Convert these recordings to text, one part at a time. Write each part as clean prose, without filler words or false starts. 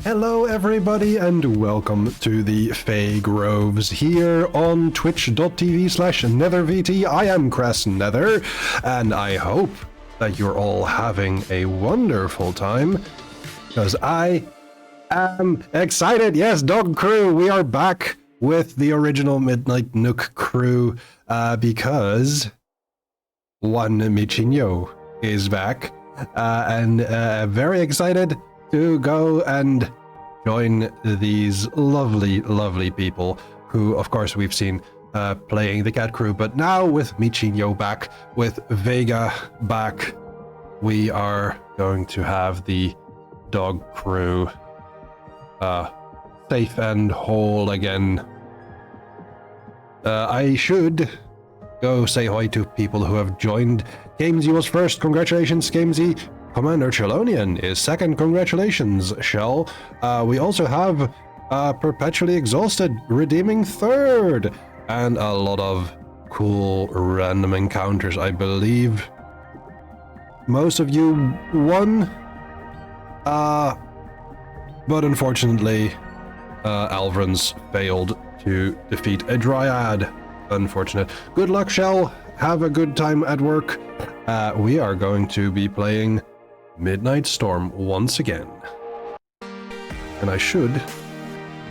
Hello everybody and welcome to the Fey Groves here on twitch.tv/nethervt. I am Cress Nether and I hope that you're all having a wonderful time because I am excited. Yes, Dog Crew, we are back with the original Midnight Nook crew because one Michinho is back and very excited to go and join these lovely people who, of course, we've seen playing the cat crew, but now with Michinho back, with Vega back, we are going to have the dog crew safe and whole again. I should go say hi to people who have joined. Gamesy was first. Congratulations, Gamesy. Commander Chelonian is second. Congratulations, Shell. We also have Perpetually Exhausted redeeming third. And a lot of cool random encounters. I believe most of you won. But unfortunately, Alvrans failed to defeat a Dryad. Unfortunate. Good luck, Shell. Have a good time at work. We are going to be playing Midnight Storm once again. And I should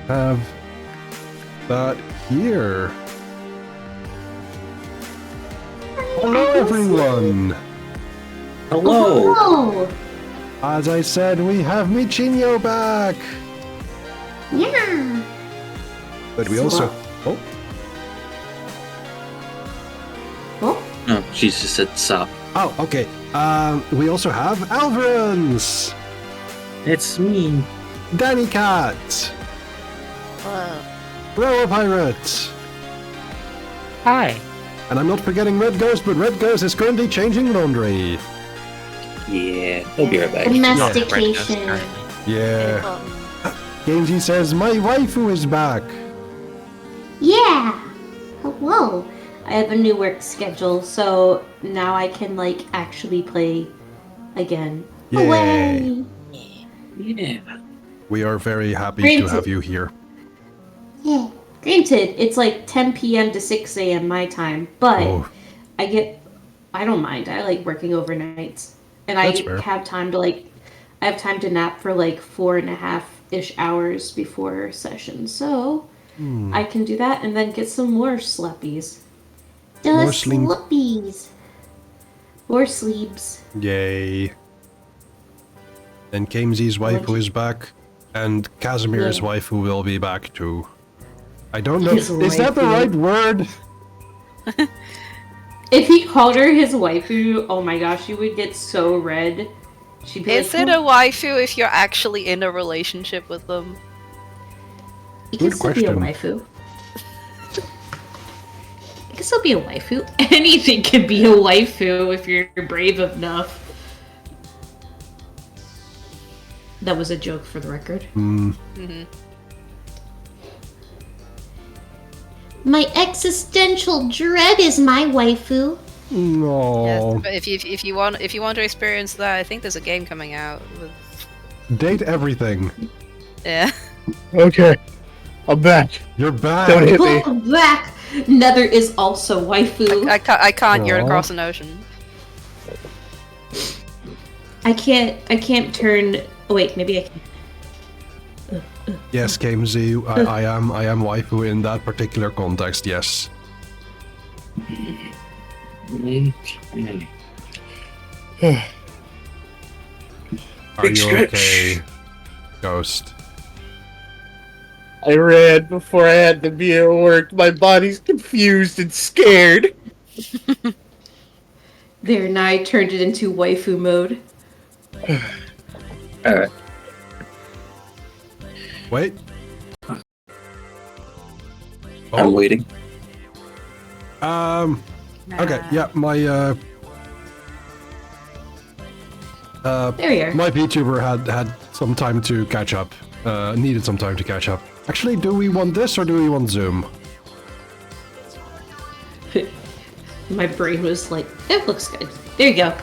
have that here. Hello everyone! Hello! Hello! As I said, we have Michinho back! Yeah! But we also... Oh, Oh? No, she just said sup. oh, okay. We also have Alvrans! It's me. Danny Cat! Hello. Roa Pirate! Hi. And I'm not forgetting Red Ghost, but Red Ghost is currently changing laundry. Yeah, he'll be right back. Domestication. Yeah. Gamesy says, my waifu is back! Yeah! Hello! I have a new work schedule, so now I can, actually play again. Yay. Away! Yeah. We are very happy Great. to have you here. Yeah. Granted, it's 10 p.m. to 6 a.m. my time, but Oh. I don't mind. I like working overnights. And That's fair. I have time to, I have time to nap for 4.5-ish hours before session, so I can do that and then get some more slappies. More sleep. Sluppies. More sleeps. Yay. And Gamesy's waifu is back, and Casimir's Yeah. waifu will be back too. I don't know. His Is that the waifu. right word? If he called her his waifu, oh my gosh, you would get so red. She'd be Is it a waifu if you're actually in a relationship with them? It can Good still be a question. waifu. It can still be a waifu. Anything can be a waifu if you're brave enough. That was a joke for the record. My existential dread is my waifu. No. Yes, but if you want to experience that, I think there's a game coming out. Date everything. Yeah. Okay, I'm back. You're back. Don't hit me. Pull back. Nether is also waifu. I can't. You're Aw. across an ocean. I can't turn. Oh wait, maybe I can. Yes, Gamesy, I am waifu in that particular context, yes. Are Big you stretch. okay, Ghost? I ran before I had to be at work. My body's confused and scared. There, now I turned it into waifu mode. Alright. Wait. I'm Oh, waiting. okay, yeah, my, There we are. my VTuber had some time to catch up. Needed some time to catch up. Actually, do we want this or do we want Zoom? My brain was like, that looks good. There you go.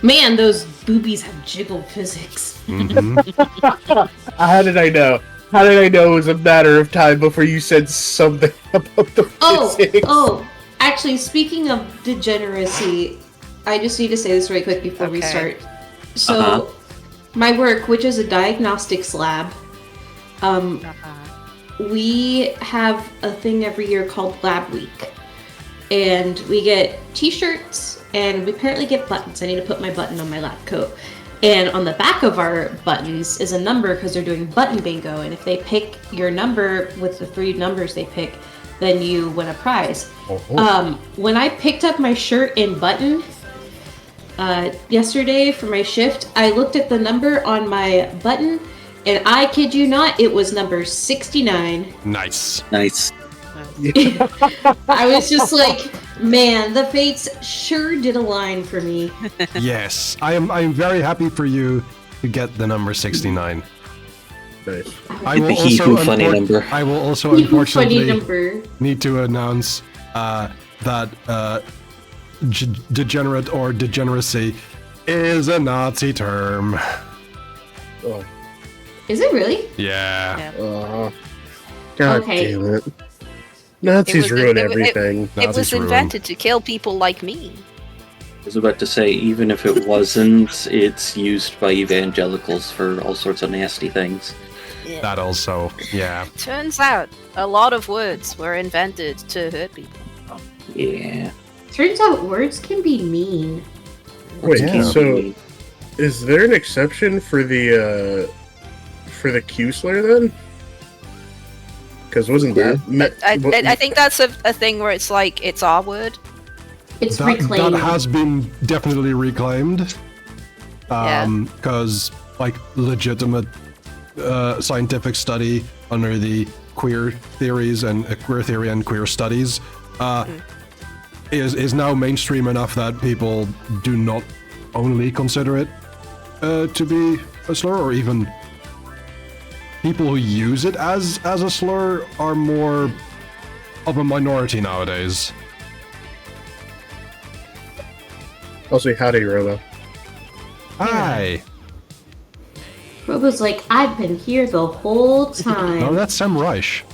Man, those boobies have jiggle physics. Mhm. How did I know? How did I know it was a matter of time before you said something about the physics? Actually, speaking of degeneracy, I just need to say this really quick before we Okay. start. So, my work, which is a diagnostics lab, we have a thing every year called Lab Week. And we get t-shirts, and we apparently get buttons. I need to put my button on my lab coat. And on the back of our buttons is a number because they're doing button bingo. And if they pick your number with the 3 numbers they pick, then you win a prize. When I picked up my shirt and button yesterday for my shift, I looked at the number on my button, and I kid you not, it was number 69. Nice. Nice. I was just like, man, the fates sure did align for me. Yes, I'm very happy for you to get the number 69. Nice. I will He also who funny number. I will also Funny unfortunately number. need to announce that degenerate or degeneracy is a Nazi term. Oh. Is it really? Yeah. God Okay. damn it. Nazis ruin everything. It was Nazis ruin. invented to kill people like me. I was about to say, even if it wasn't, it's used by evangelicals for all sorts of nasty things. That also, yeah. Turns out a lot of words were invented to hurt people. Yeah. Turns out words can be mean. Wait, Yeah. so is there an exception for the Q slur then? Because wasn't that I think that's a thing where it's like, it's our word. It's That reclaimed. has been definitely reclaimed. Yeah. Because, like, legitimate scientific study under the queer theories and queer theory and queer studies is now mainstream enough that people do not only consider it to be a slur, or even people who use it as a slur are more of a minority nowadays. I'll say howdy, Robo. Hi. Robo's like, I've been here the whole time. No, that's Sam Reich.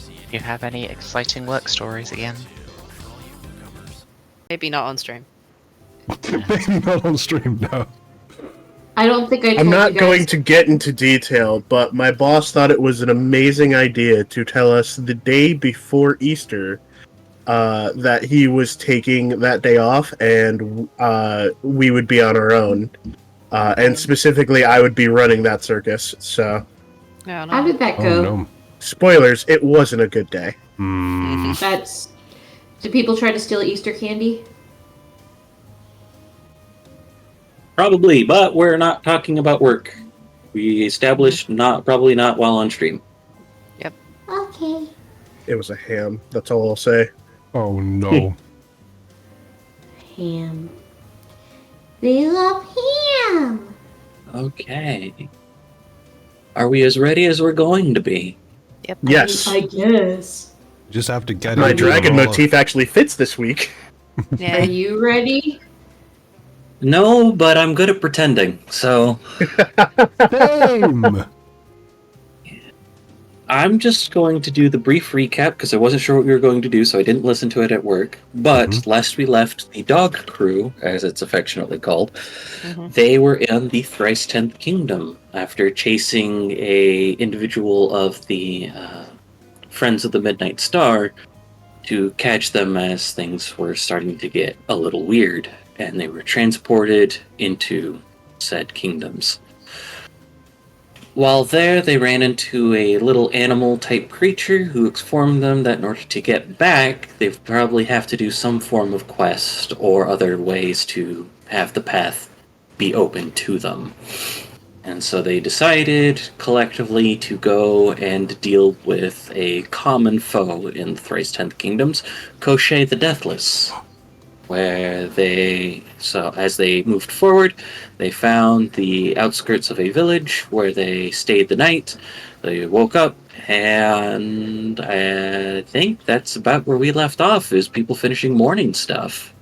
Do you have any exciting work stories again? Maybe not on stream. Maybe not on stream, no. I don't think I told I'm not you guys. going to get into detail, but my boss thought it was an amazing idea to tell us the day before Easter that he was taking that day off and we would be on our own. And specifically, I would be running that circus. So, Yeah, How did that Oh go? no. spoilers, it wasn't a good day. Hmm. That's. Did people try to steal Easter candy? Probably, but we're not talking about work. We established probably not while on stream. Okay. It was a ham. That's all I'll say. Oh no. Ham. They love ham. Okay. Are we as ready as we're going to be? Yep. Yes, I guess. Just have to get my into dragon all of- motif actually fits this week. Are Yeah. you ready? No, but I'm good at pretending, so Same. I'm just going to do the brief recap because I wasn't sure what we were going to do, so I didn't listen to it at work. But last we left the dog crew, as it's affectionately called, they were in the thrice 10th kingdom after chasing a individual of the Friends of the Midnight Star to catch them as things were starting to get a little weird, and they were transported into said kingdoms. While there, they ran into a little animal-type creature who informed them that in order to get back, they probably have to do some form of quest or other ways to have the path be open to them. And so they decided collectively to go and deal with a common foe in the Thrice 10th Kingdoms, Koschei the Deathless. Where as they moved forward, they found the outskirts of a village where they stayed the night. They woke up, and I think that's about where we left off, is people finishing morning stuff.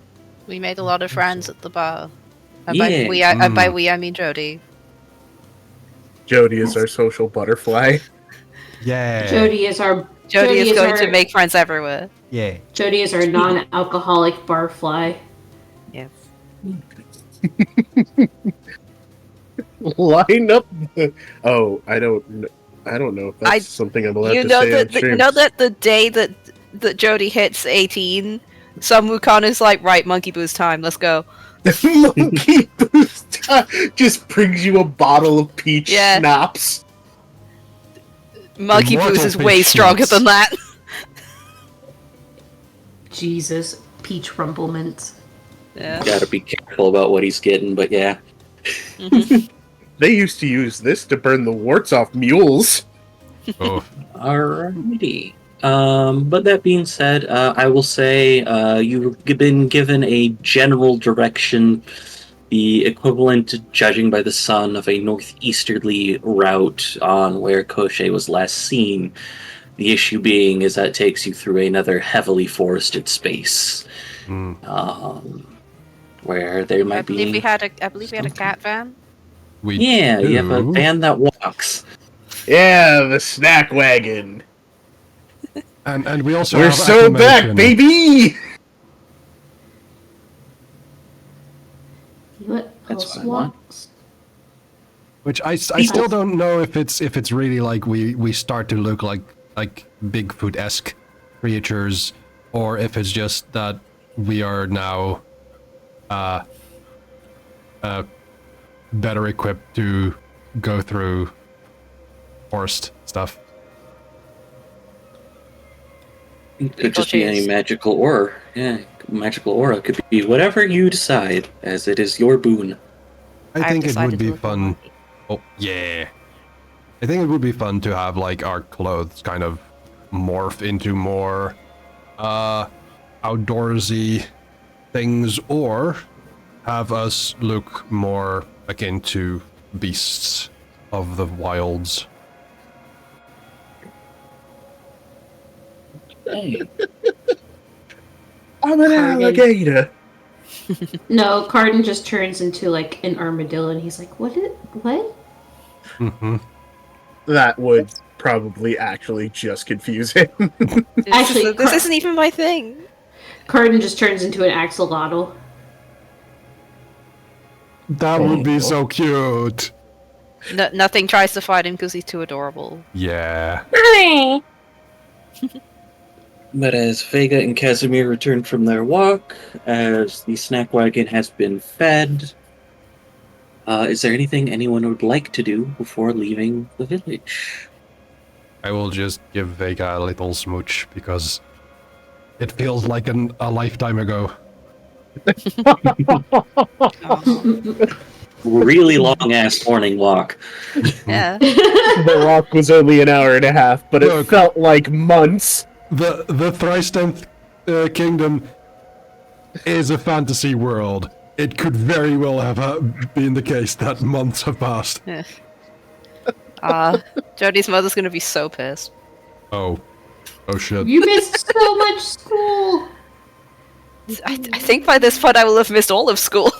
We made a lot of friends at the bar. And Yeah. by we, I mean Jody. Jody is our social butterfly. Yeah. Jody is our Jody is going our, to make friends everywhere. Yeah. Jody is our non-alcoholic barfly. Yes. Line up. Oh, I don't know if that's something I'm allowed You to know say on that stream. you know that the day that Jody hits 18, some Wukong is like, right, Monkey Boo's time, let's go. Monkey Boost just brings you a bottle of peach Yeah. schnapps. Monkey Immortal Boo's is Peach way stronger Schnapps. than that. Jesus, peach rumplements. Yeah. Gotta be careful about what he's getting, but yeah. They used to use this to burn the warts off mules. Oh. Alrighty. But that being said, I will say you've been given a general direction, the equivalent, judging by the sun, of a northeasterly route on where Koshé was last seen. The issue being is that it takes you through another heavily forested space, where there I might believe be. we had a cat van. Yeah, you have a do. van that walks. Yeah, the snack wagon. And we also We're have so back, acclamation, baby! What That's else what I want. walks? which I still don't know if it's really like we start to look like Bigfoot-esque creatures, or if it's just that we are now better equipped to go through forest stuff. It could just be any magical aura. Yeah, magical aura could be whatever you decide, as it is your boon. I think it decided would to be look fun. alike. Oh yeah, I think it would be fun to have like our clothes kind of morph into more outdoorsy things, or have us look more akin to beasts of the wilds. I'm an alligator. No, Cardin just turns into like an armadillo, and he's like, "What? What?" Mm-hmm. That would probably actually just confuse him. Actually, This isn't even my thing. Cardin just turns into an axolotl. That would be so cute. Nothing tries to fight him because he's too adorable. Yeah. But as Vega and Casimir return from their walk, as the snack wagon has been fed, is there anything anyone would like to do before leaving the village? I will just give Vega a little smooch because it feels like a lifetime ago. Really long ass morning walk. Yeah. The walk was only an hour and a half, but it Look. felt like months. The Thrice 10th Kingdom is a fantasy world. It could very well have been the case that months have passed. Jody's mother's gonna be so pissed. Oh shit. You missed so much school. I think by this point I will have missed all of school.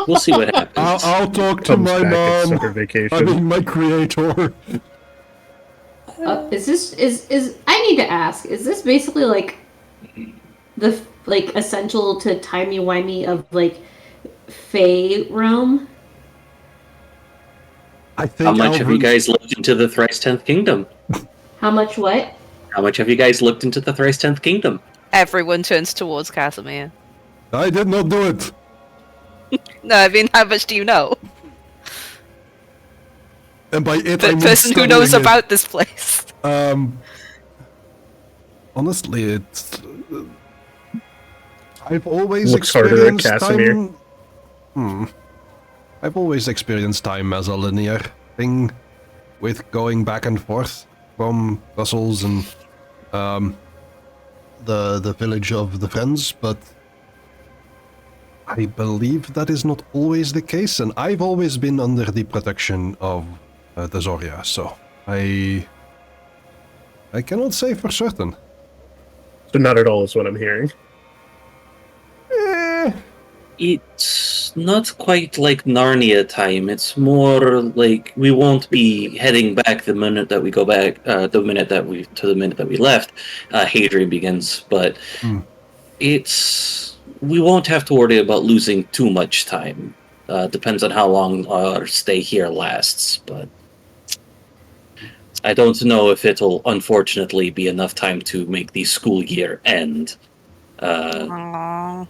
We'll see what happens. I'll talk to Comes my back at mom. summer vacation. I mean, my creator. Is I need to ask? Is this basically like the essential to timey wimey of like Fae realm? I think How much have you Alvin- guys looked into the Thrice 10th Kingdom? How much what? How much have you guys looked into the Thrice 10th Kingdom? Everyone turns towards Casimir. I did not do it. No, I mean, how much do you know? And by it, The I mean person who knows studying it. about this place. Honestly, it's. I've always Looks harder at experienced Casimir. time. I've always experienced time as a linear thing, with going back and forth from Brussels and the village of the Friends, but I believe that is not always the case, and I've always been under the protection of the Zoria, so I cannot say for certain. So not at all is what I'm hearing. Eh, It's not quite like Narnia time. It's more like we won't be heading back the minute that we go back. The minute that we left, Hadrian begins. But Hmm. we won't have to worry about losing too much time. Depends on how long our stay here lasts, but I don't know if it'll unfortunately be enough time to make the school year end. Aww.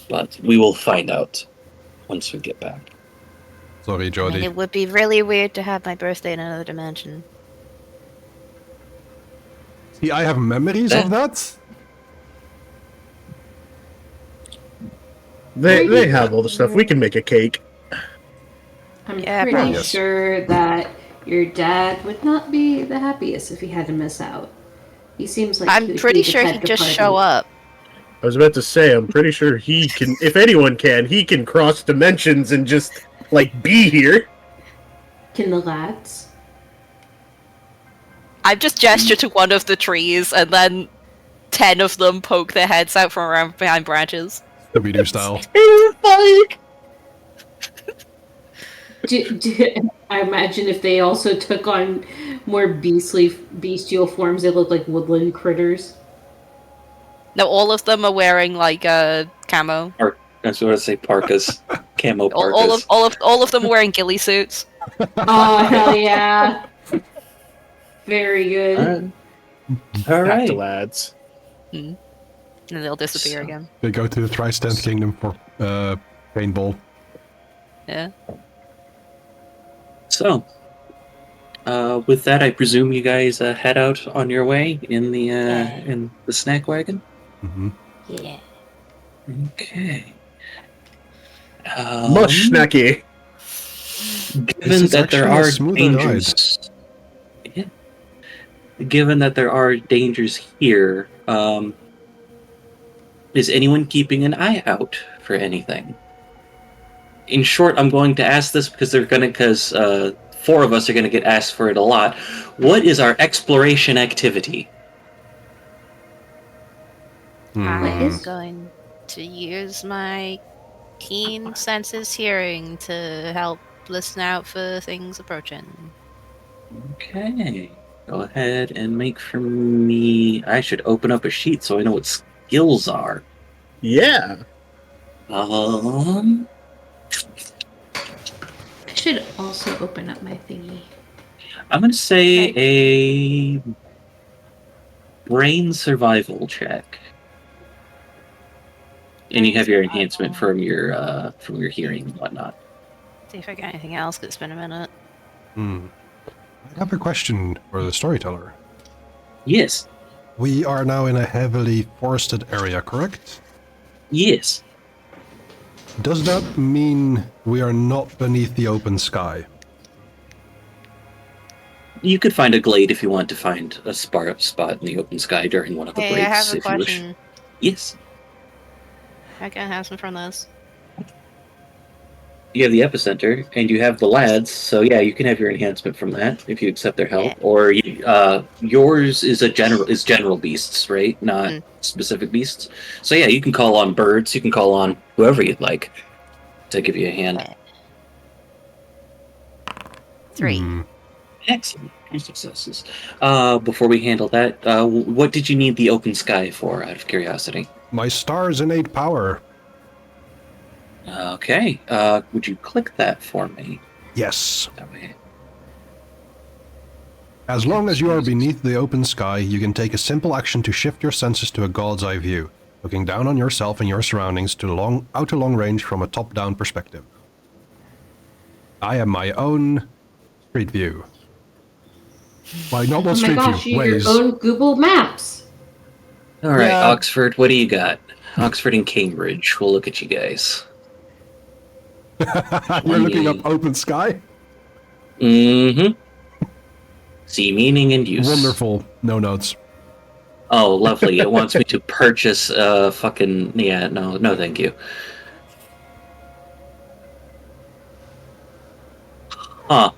But we will find out once we get back. Sorry, I mean, Jody. it would be really weird to have my birthday in another dimension. See, I have memories of that. They have all the stuff. We can make a cake. I'm Yeah, pretty probably. Yes. sure that your dad would not be the happiest if he had to miss out. He seems like he I'm would pretty be the sure type he'd to just party. show up. I was about to say, I'm pretty sure he can, if anyone can, he can cross dimensions and just, like, be here. Can the lads? I've just gestured to one of the trees, and then 10 of them poke their heads out from around behind branches. Scooby-Doo style. Terrifying! I imagine if they also took on more bestial forms, they look like woodland critters. No, all of them are wearing like a camo. That's what I say. Parkas, camo parkas. All of them are wearing ghillie suits. Oh hell yeah! Very good. All Back right. to lads. And then they'll disappear So- again. They go to the Tri-Stant Kingdom for paintball. Yeah. So, with that, I presume you guys head out on your way in the snack wagon. Hmm. Yeah. Okay. Mush snacky. Given It's that there actually a are smoother dangers, yeah. Given that there are dangers here, is anyone keeping an eye out for anything? In short, I'm going to ask this because four of us are going to get asked for it a lot. What is our exploration activity? I'm going to use my keen senses hearing to help listen out for things approaching. Okay. Go ahead and make for me. I should open up a sheet so I know what skills are. Yeah. I should also open up my thingy. I'm going to say a brain survival check. And you have your enhancement from your hearing and whatnot. See if I got anything else, 'cause it's been a minute. I have a question for the storyteller. Yes. We are now in a heavily forested area, correct? Yes. Does that mean we are not beneath the open sky? You could find a glade if you want to find a spot in the open sky during one of the Hey, breaks, I have a if you wish. question. Yes. I can have some from this. You have the epicenter, and you have the lads, so yeah, you can have your enhancement from that if you accept their help. Yeah. Or yours is general beasts, right? Not specific beasts. So yeah, you can call on birds. You can call on whoever you'd like to give you a hand. 3. Excellent. 3 successes. Before we handle that, what did you need the open sky for, out of curiosity? My star's innate power. Okay. Would you click that for me? Yes. That way. As long as you are beneath the open sky, you can take a simple action to shift your senses to a god's eye view, looking down on yourself and your surroundings out to long range from a top-down perspective. I am my own street view. Well, not Oh my street gosh, view, you have Waze. your own Google Maps. All right, Yeah. Oxford, what do you got? Oxford and Cambridge. We'll look at you guys. We're looking up open sky? Mm-hmm. See meaning and use. Wonderful. No notes. Oh, lovely. It wants me to purchase fucking... Yeah, no, thank you. Huh.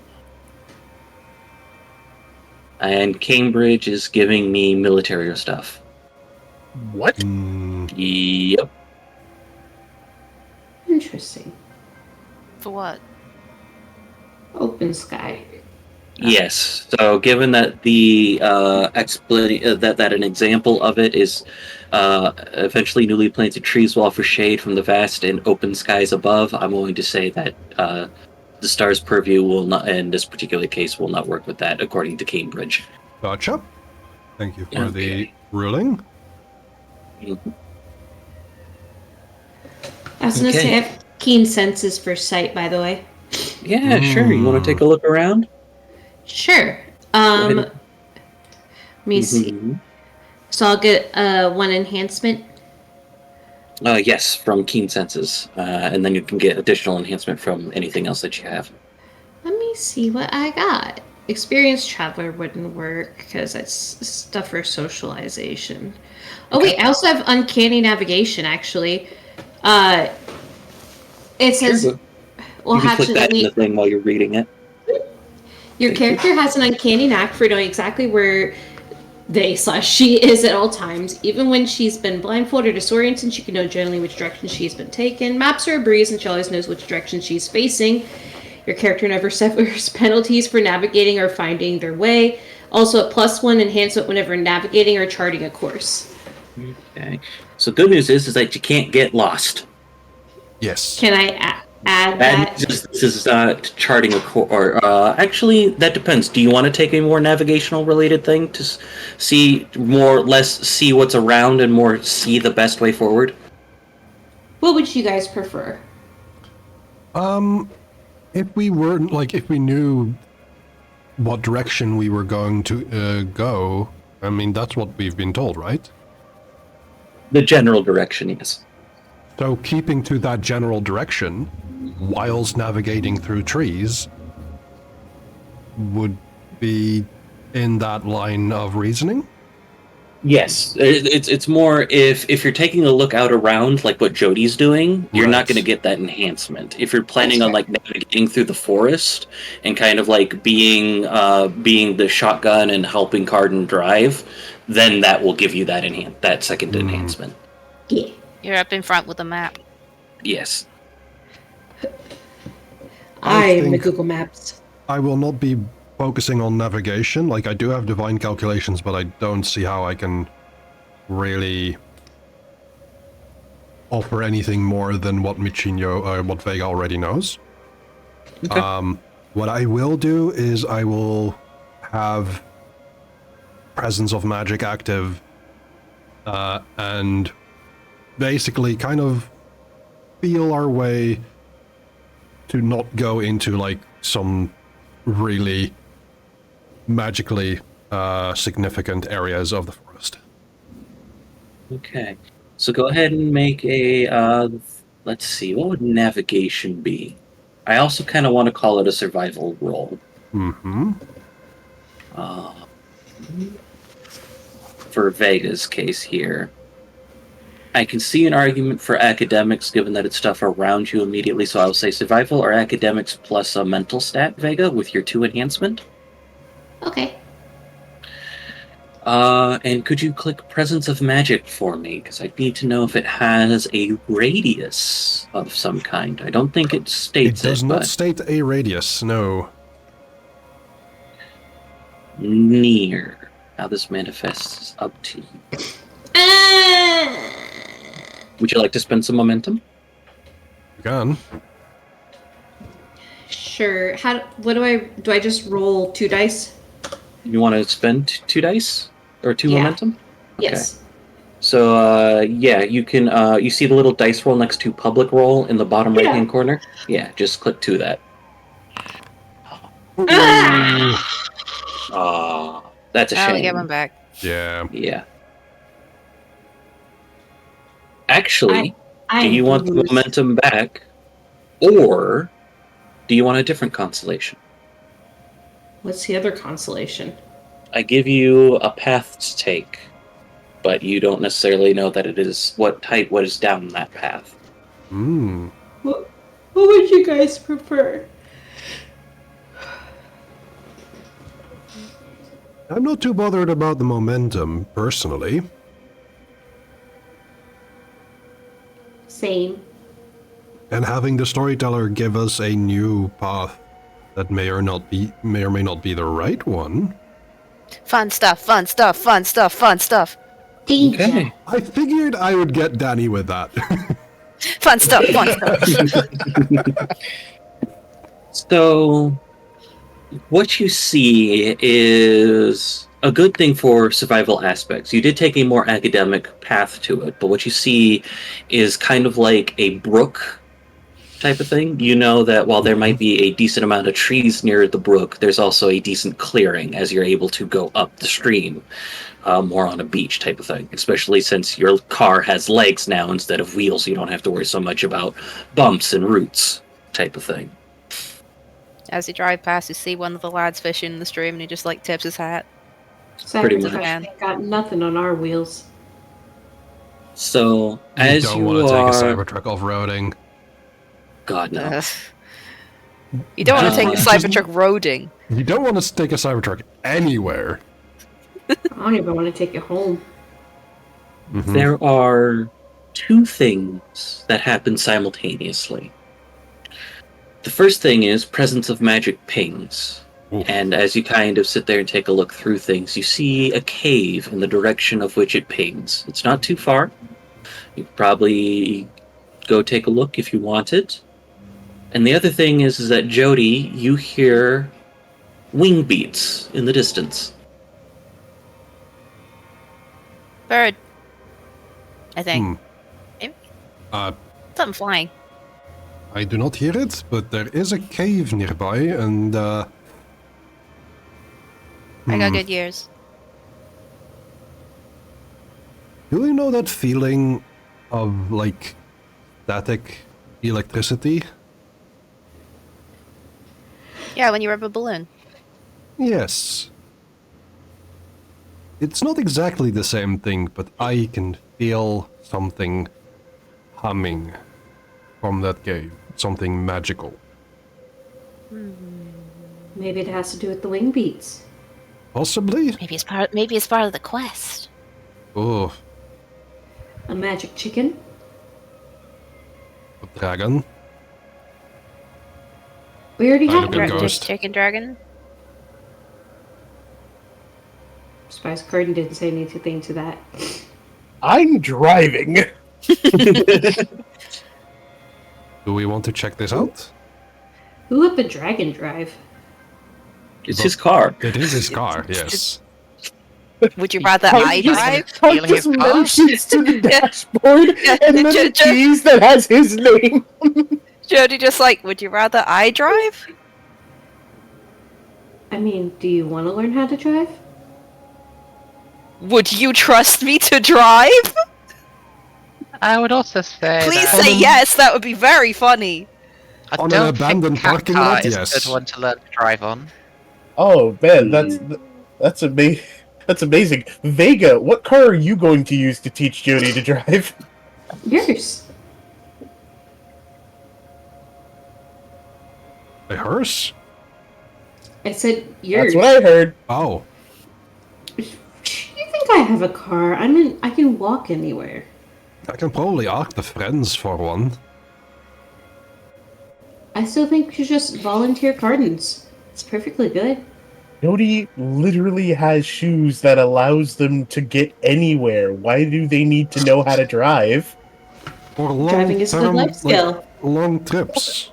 And Cambridge is giving me military stuff. What? Yep. Interesting. For what? Open sky. Yes. So, given that the that an example of it is eventually newly planted trees will offer shade from the vast and open skies above, I'm going to say that the star's purview will not, in this particular case, will not work with that, according to Cambridge. Gotcha. Thank you for the Okay. ruling. Mhm. I was gonna Okay. say I have keen senses for sight, by the way. Yeah, sure. You want to take a look around? Sure. Go Let ahead. me see. Mhm. So I'll get one enhancement. Yes, from Keen Senses, and then you can get additional enhancement from anything else that you have. Let me see what I got. Experienced traveler wouldn't work because that's stuff for socialization. Oh wait, I also have uncanny navigation actually. It says, Sure. well, You can click actually, that in the thing while you're reading it. your Thank you. character has an uncanny knack for knowing exactly where they/she is at all times. Even when she's been blindfolded or disoriented, she can know generally which direction she's been taken. Maps are a breeze, and she always knows which direction she's facing. Your character never suffers penalties for navigating or finding their way. Also, a +1 enhancement whenever navigating or charting a course. Okay. So good news is that you can't get lost. Yes. Can I add Bad that? news is this is charting a course. Or actually, that depends. Do you want to take a more navigational related thing to see more, less see what's around and more see the best way forward? What would you guys prefer? If we were if we knew what direction we were going to go, I mean, that's what we've been told, right? The general direction, yes. So keeping to that general direction, whilst navigating through trees, would be in that line of reasoning. Yes, it's more if you're taking a look out around like what Jody's doing, you're not Right. going to get that enhancement. If you're planning on That's like navigating through the forest and kind of like being the shotgun and helping Carden drive, then that will give you that second enhancement. Yeah. You're up in front with a map. Yes. I'm the think- Google Maps. I will not be focusing on navigation. Like, I do have divine calculations, but I don't see how I can really offer anything more than what what Vega already knows. Okay. What I will do is I will have Presence of Magic active and basically kind of feel our way to not go into like some really magically significant areas of the forest. Okay. So go ahead and make a let's see, what would navigation be? I also kind of want to call it a survival roll. Mm-hmm. For Vega's case here. I can see an argument for academics given that it's stuff around you immediately, so I'll say survival or academics plus a mental stat, Vega, with your 2 enhancement. Okay. And could you click Presence of Magic for me? Because I need to know if it has a radius of some kind. I don't think it It states does not but state a radius, no. near. How this manifests is up to you. Would you like to spend some momentum? You can. Sure. What do I just roll 2 dice? You want to spend 2 dice? Or 2 Yeah. momentum? Okay. Yes. So, yeah, you can, you see the little dice roll next to public roll in the bottom right-hand corner? Yeah, just click to that. That's a I'll shame. get one back. Yeah. Yeah. Actually, I do you want the lose. momentum back, or do you want a different constellation? What's the other consolation? I give you a path to take, but you don't necessarily know that it is what is down that path. Hmm. What would you guys prefer? I'm not too bothered about the momentum, personally. Same. and having the storyteller give us a new path that may or may not be the right one. Fun stuff, fun stuff, fun stuff, fun stuff. Danger. Okay. I figured I would get Danny with that. Fun stuff, fun stuff. So, what you see is a good thing for survival aspects. You did take a more academic path to it, but what you see is kind of like a brook type of thing. You know that while there might be a decent amount of trees near the brook, there's also a decent clearing as you're able to go up the stream, more on a beach type of thing, especially since your car has legs now instead of wheels. You don't have to worry so much about bumps and roots type of thing. As you drive past, you see one of the lads fishing in the stream, and he just like tips his hat. Pretty Cybertruck much. ain't got nothing on our wheels. So, You as don't you want to are... take a Cybertruck off-roading. God, no. You don't want to take a Just- Cybertruck roading. You don't want to take a Cybertruck anywhere. I don't even want to take it home. Mhm. There are two things that happen simultaneously. The first thing is presence of magic pings. Ooh. And as you kind of sit there and take a look through things, you see a cave in the direction of which it pings. It's not too far. You could probably go take a look if you wanted. And the other thing is that Jody, you hear wing beats in the distance. Bird. I think. Hmm. Maybe. Uh, Something flying. I do not hear it, but there is a cave nearby, and I got good ears. do you know that feeling of, like, static electricity? Yeah, when you rub a balloon. Yes. It's not exactly the same thing, but I can feel something humming from that cave. Something magical. Maybe it has to do with the wing beats. Possibly? Maybe it's part of the quest. Oh, A magic chicken? a dragon. We already I have look at one. Ghost. Chicken dragon. Spice Garden didn't say anything to that. I'm driving. Do we want to check this out? Who let the dragon drive? It's his car. It is his car, yes. Would you rather I drive? Hunt Stealing just his car? motions to the dashboard Yeah, and then the keys that has his name. Jody just like, would you rather I drive? I mean, do you want to learn how to drive? Would you trust me to drive? I would also say Please that say yes, that would be very funny. I On an don't abandoned think cat parking car lot, is yes. a good one to learn to drive on. Oh man, that's amazing. That's amazing. Vega, what car are you going to use to teach Jody to drive? Yours. A hearse? I said yours. That's what I heard. Oh. You think I have a car? I can walk anywhere. I can probably ask the friends for one. I still think you should just volunteer gardens. It's perfectly good. Jody literally has shoes that allows them to get anywhere. Why do they need to know how to drive? For long Driving is a good life skill. long trips.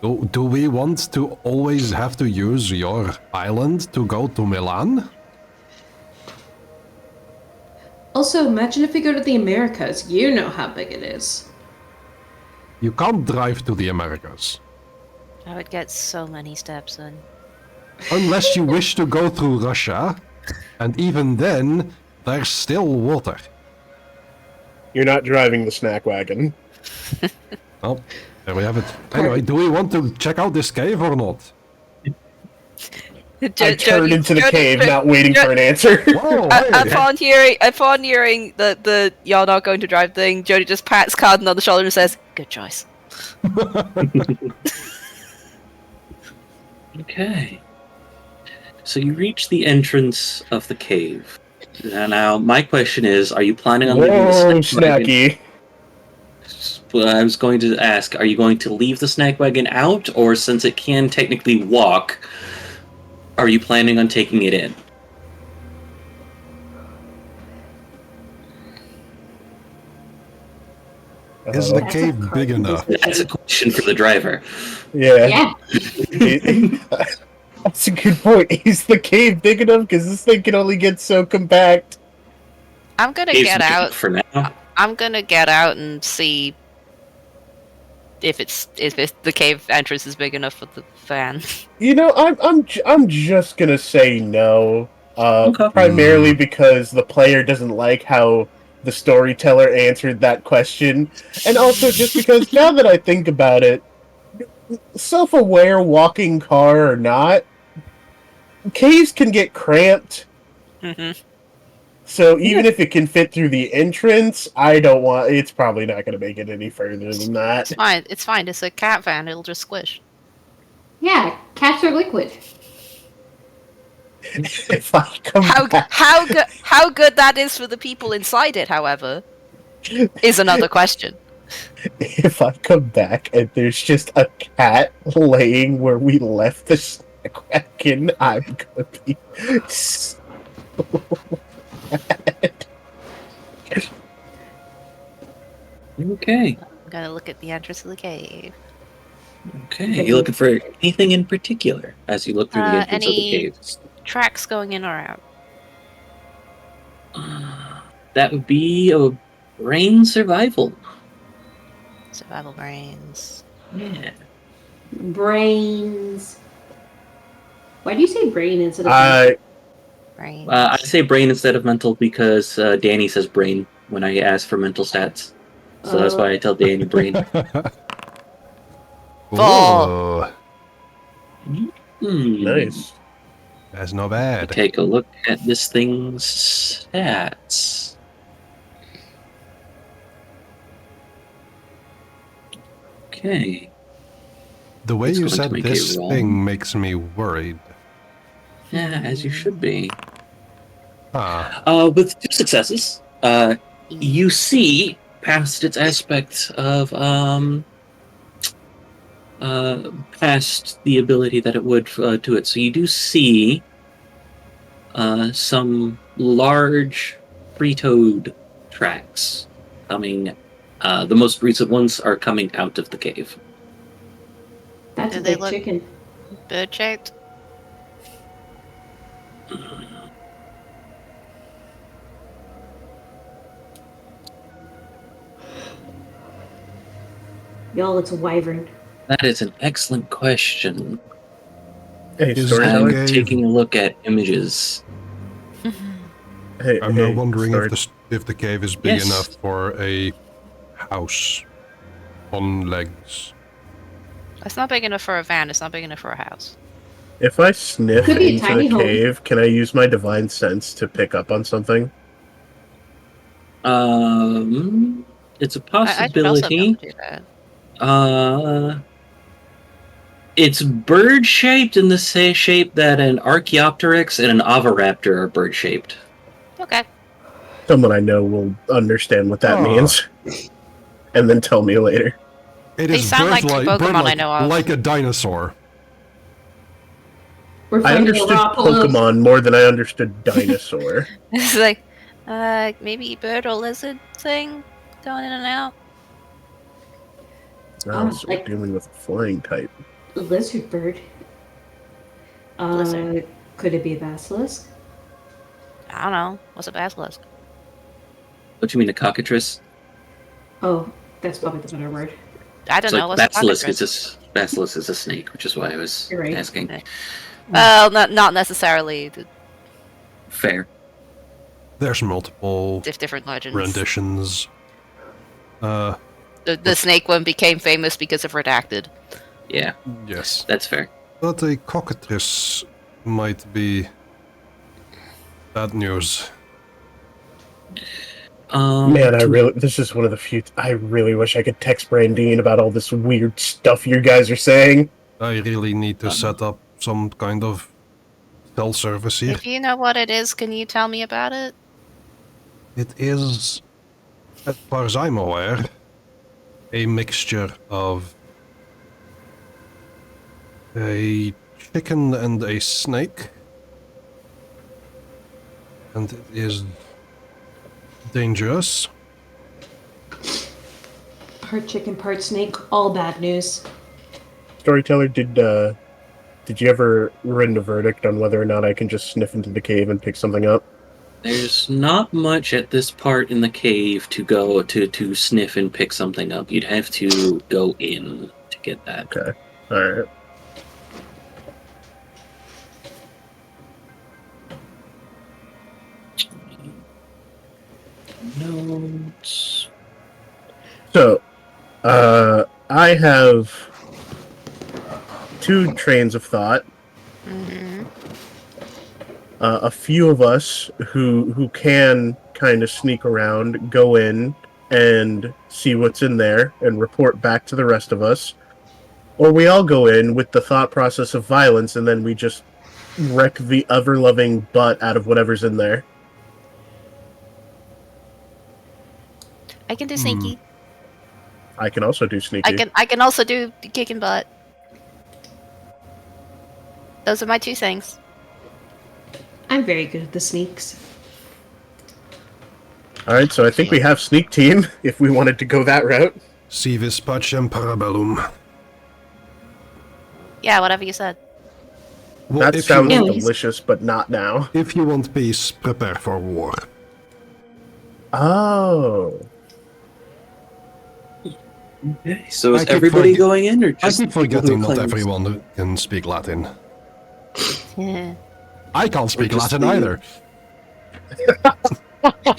Do we want to always have to use your island to go to Milan? Also, imagine if we go to the Americas. You know how big it is. You can't drive to the Americas. I would get so many steps in. Unless you wish to go through Russia. And even then, there's still water. You're not driving the snack wagon. Oh, there we have it. Anyway, do we want to check out this cave or not? I turned into the cave, not waiting for an answer. Whoa, hey. Upon hearing the y'all not going to drive thing, Jody just pats Carden on the shoulder and says, "Good choice." Okay. So you reach the entrance of the cave. Now, my question is, are you planning on leaving the Whoa, snack wagon? Snacky. I was going to ask, are you going to leave the snack wagon out, or since it can technically walk, are you planning on taking it in? Is the That's a cave big crazy enough? That's a question for the driver. Yeah. Yeah. That's a good point. Is the cave big enough? Because this thing can only get so compact. I'm gonna Cave's get big out. enough for now. I'm gonna get out and see if the cave entrance is big enough for the van. You know, I'm just gonna say no. Okay. Primarily because the player doesn't like how the storyteller answered that question, and also just because now that I think about it, self-aware walking car or not, caves can get cramped. hmm So even if it can fit through the entrance, I don't want. It's probably not going to make it any further than that. It's fine. It's fine. It's a cat van. It'll just squish. Yeah, cats are liquid. If I come back, How good that is for the people inside it, however, is another question. if I come back and there's just a cat laying where we left the snack wagon, I'm gonna be so mad. Okay. I'm gonna look at the entrance of the cave. Okay. You looking for anything in particular as you look through the entrance of the Any- caves? Tracks going in or out. That would be a brain survival. Survival brains. Yeah. Brains. Why do you say brain instead of Brains. I say brain instead of mental because Danny says brain when I ask for mental stats. So that's why I tell Danny brain. Whoa, Nice. that's not bad. Take a look at this thing's stats. Okay. The way It's you going to said make a this roll. thing makes me worried. Yeah, as you should be. Ah, With 2 successes, you see past its aspect of past the ability that it would to it. So you do see some large three-toed tracks coming. The most recent ones are coming out of the cave. That's Do a they big look- chicken. Bird shaped. Y'all, it's a wyvern. That is an excellent question. Hey, Is storyteller. Okay. I'm taking a look at images. Hey, I'm hey, now wondering story- if the cave is big Yes. enough for a house on legs. It's not big enough for a van. It's not big enough for a house. If I sniff Could be a into tiny the home. cave, can I use my divine sense to pick up on something? It's a I should also be possibility. able to do that. It's bird shaped in the same shape that an Archaeopteryx and an Oviraptor are bird shaped. Okay. Someone I know will understand what that Oh. means, and then tell me later. It They is sound like bird-like, Pokemon I bird-like, know of. like a dinosaur. We're I finding a understood raw full of- Pokemon more than I understood dinosaur. It's like, maybe bird or lizard thing going in and out. Oh, so we're like- dealing with a flying type. lizard bird. Lizard. Could it be a basilisk? I don't know. What's a basilisk? What do you mean, a cockatrice? Oh, that's probably the better word. I don't It's know. like What's a basilisk cockatrice? basilisk is a snake, which is why I was You're right. asking. Okay. Well, not necessarily. Fair. There's multiple Different legends. renditions. The snake one became famous because of Redacted. Yeah, Yes. that's fair. But a cockatrice might be bad news. Man, this is one of the few. I really wish I could text Brandine about all this weird stuff you guys are saying. I really need to set up some kind of cell service here. If you know what it is, can you tell me about it? It is, as far as I'm aware, a mixture of a chicken and a snake. And it is dangerous. Part chicken, part snake, all bad news. Storyteller, did you ever render a verdict on whether or not I can just sniff into the cave and pick something up? There's not much at this part in the cave to go to sniff and pick something up. You'd have to go in to get that. Okay. Alright. Notes. So, I have two trains of thought. A few of us who can kind of sneak around, go in and see what's in there and report back to the rest of us. Or we all go in with the thought process of violence and then we just wreck the ever-loving butt out of whatever's in there. I can do sneaky. I can also do sneaky. I can also do kicking butt. Those are my two things. I'm very good at the sneaks. Alright, so I think we have Sneak Team, if we wanted to go that route. Si vis pacem parabellum. Yeah, whatever you said. Well, That sounds want- delicious, but not now. if you want peace, prepare for war. Oh. Okay, so is I keep everybody forget- going in, or I just keep people who forgetting not claim- everyone can speak Latin. Yeah. I can't speak just Latin the- either.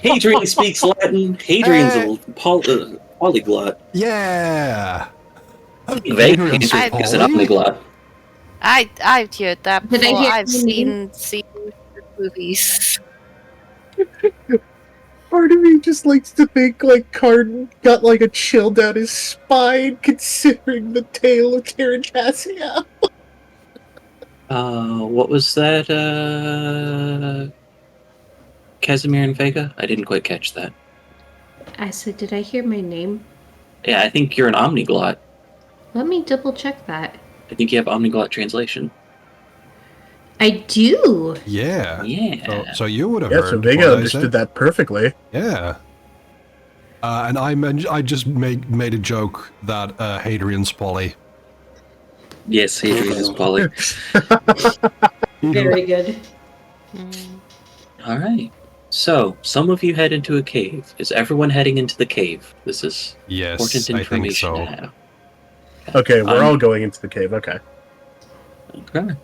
Hadrian speaks Latin. Hadrian's a polyglot. Yeah. Hadrian is I- an polyglot. I've heard that Did I before. hear I've you? seen movies. Part of me just likes to think like Cardin got like a chill down his spine considering the tale of Terracassia. What was that? Casimir and Vega? I didn't quite catch that. I said, did I hear my name? Yeah, I think you're an omniglot. Let me double check that. I think you have omniglot translation. I do. Yeah. Yeah. So you would have Yeah, heard. so Vega what I understood said. that perfectly. Yeah. And I just made a joke that Hadrian's poly. Yes, Hadrian is poly. Very good. All right. So, some of you head into a cave. Is everyone heading into the cave? This is Yes, important I think information so. to have. Okay, we're I'm- all going into the cave. Okay. Okay.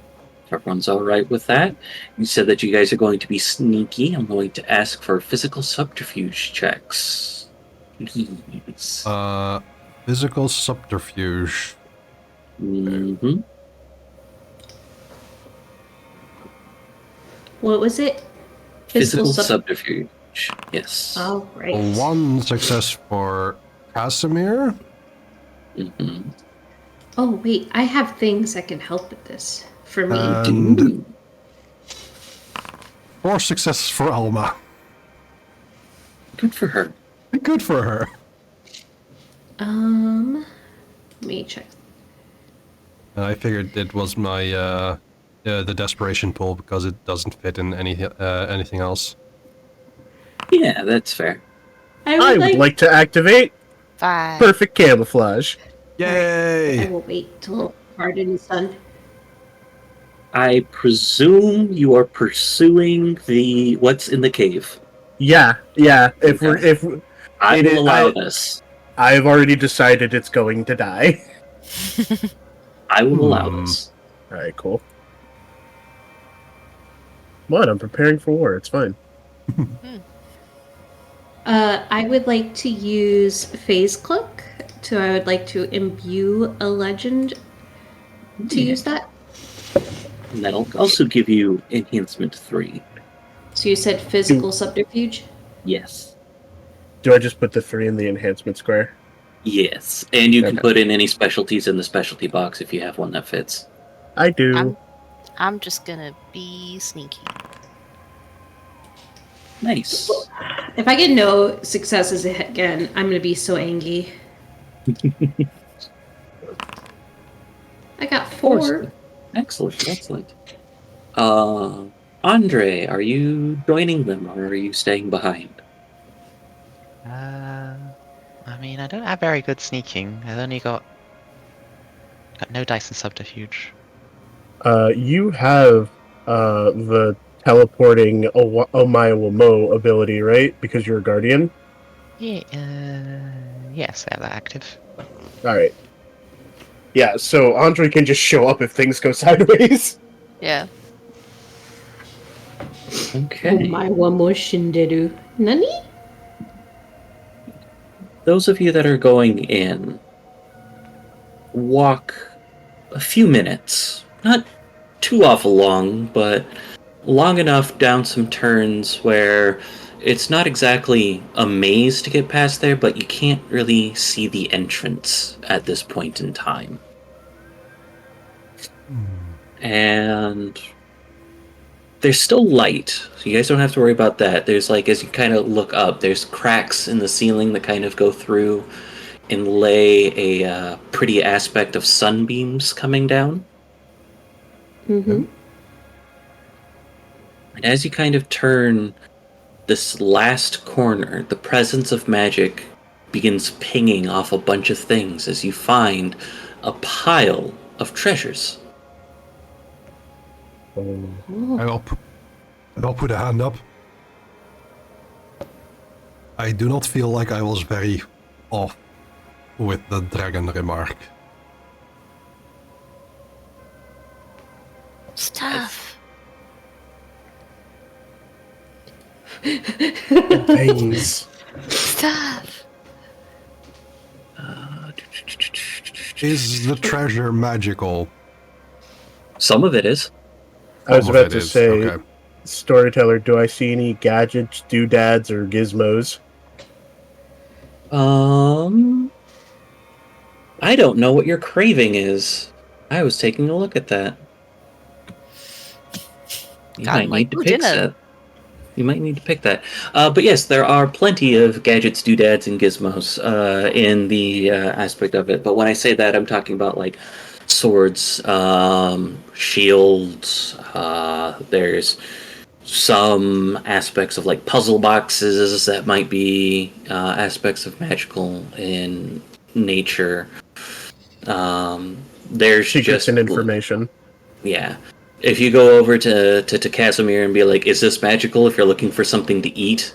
If everyone's all right with that. You said that you guys are going to be sneaky. I'm going to ask for physical subterfuge checks. Please. Physical subterfuge. Mm-hmm. What was it? Physical subterfuge. Yes. All right. One success for Casimir. Mm-hmm. Oh, wait. I have things that can help with this. For me. And 4 successes for Alma. Good for her. Good for her. Let me check. I figured it was my the desperation pool because it doesn't fit in anything else. Yeah, that's fair. I would like to activate 5. perfect camouflage. I Yay! will wait till Arden is done. I presume you are pursuing the what's in the cave. Yeah. If Okay. I It will is- allow I- this. I've already decided it's going to die. I will allow Hmm. this. All right, cool. What? I'm preparing for war. It's fine. I would like to use Phase Cloak. So I would like to imbue a legend to use that. And that'll also give you enhancement 3. So you said physical subterfuge? Yes. Do I just put the 3 in the enhancement square? Yes. And you can Okay. put in any specialties in the specialty box if you have one that fits. I do. I'm just gonna be sneaky. Nice. If I get no successes again, I'm going to be so angry. I got course. 4. Excellent, excellent. Andre, are you joining them or are you staying behind? I mean, I don't have very good sneaking. I've only got no dice and subterfuge. You have the teleporting Omayawamo ability, right? Because you're a guardian. Yeah, yes, I have that active. All right. Yeah. So Andre can just show up if things go sideways. Yeah. Okay. Oh my wamo shinderu. Nani? Those of you that are going in, walk a few minutes. Not too awful long, but long enough down some turns where it's not exactly a maze to get past there, but you can't really see the entrance at this point in time. And there's still light, so you guys don't have to worry about that. There's like, as you kind of look up, there's cracks in the ceiling that kind of go through and lay a pretty aspect of sunbeams coming down. Mm-hmm. And as you kind of turn this last corner, the presence of magic begins pinging off a bunch of things as you find a pile of treasures. I'll put a hand up. I do not feel like I was very off with the dragon remark. Stuff. Things. Stuff. Is the treasure magical? Some of it is. I was Some of about it to is, say, okay. storyteller, do I see any gadgets, doodads, or gizmos? I don't know what your craving is. I was taking a look at that. You might need to pick that. You might need to pick that. But yes, there are plenty of gadgets, doodads, and gizmos in the aspect of it. But when I say that, I'm talking about like swords, shields. There's some aspects of like puzzle boxes that might be aspects of magical in nature. There's Secrets just and information. yeah. If you go over to Casimir and be like, "Is this magical?" If you're looking for something to eat,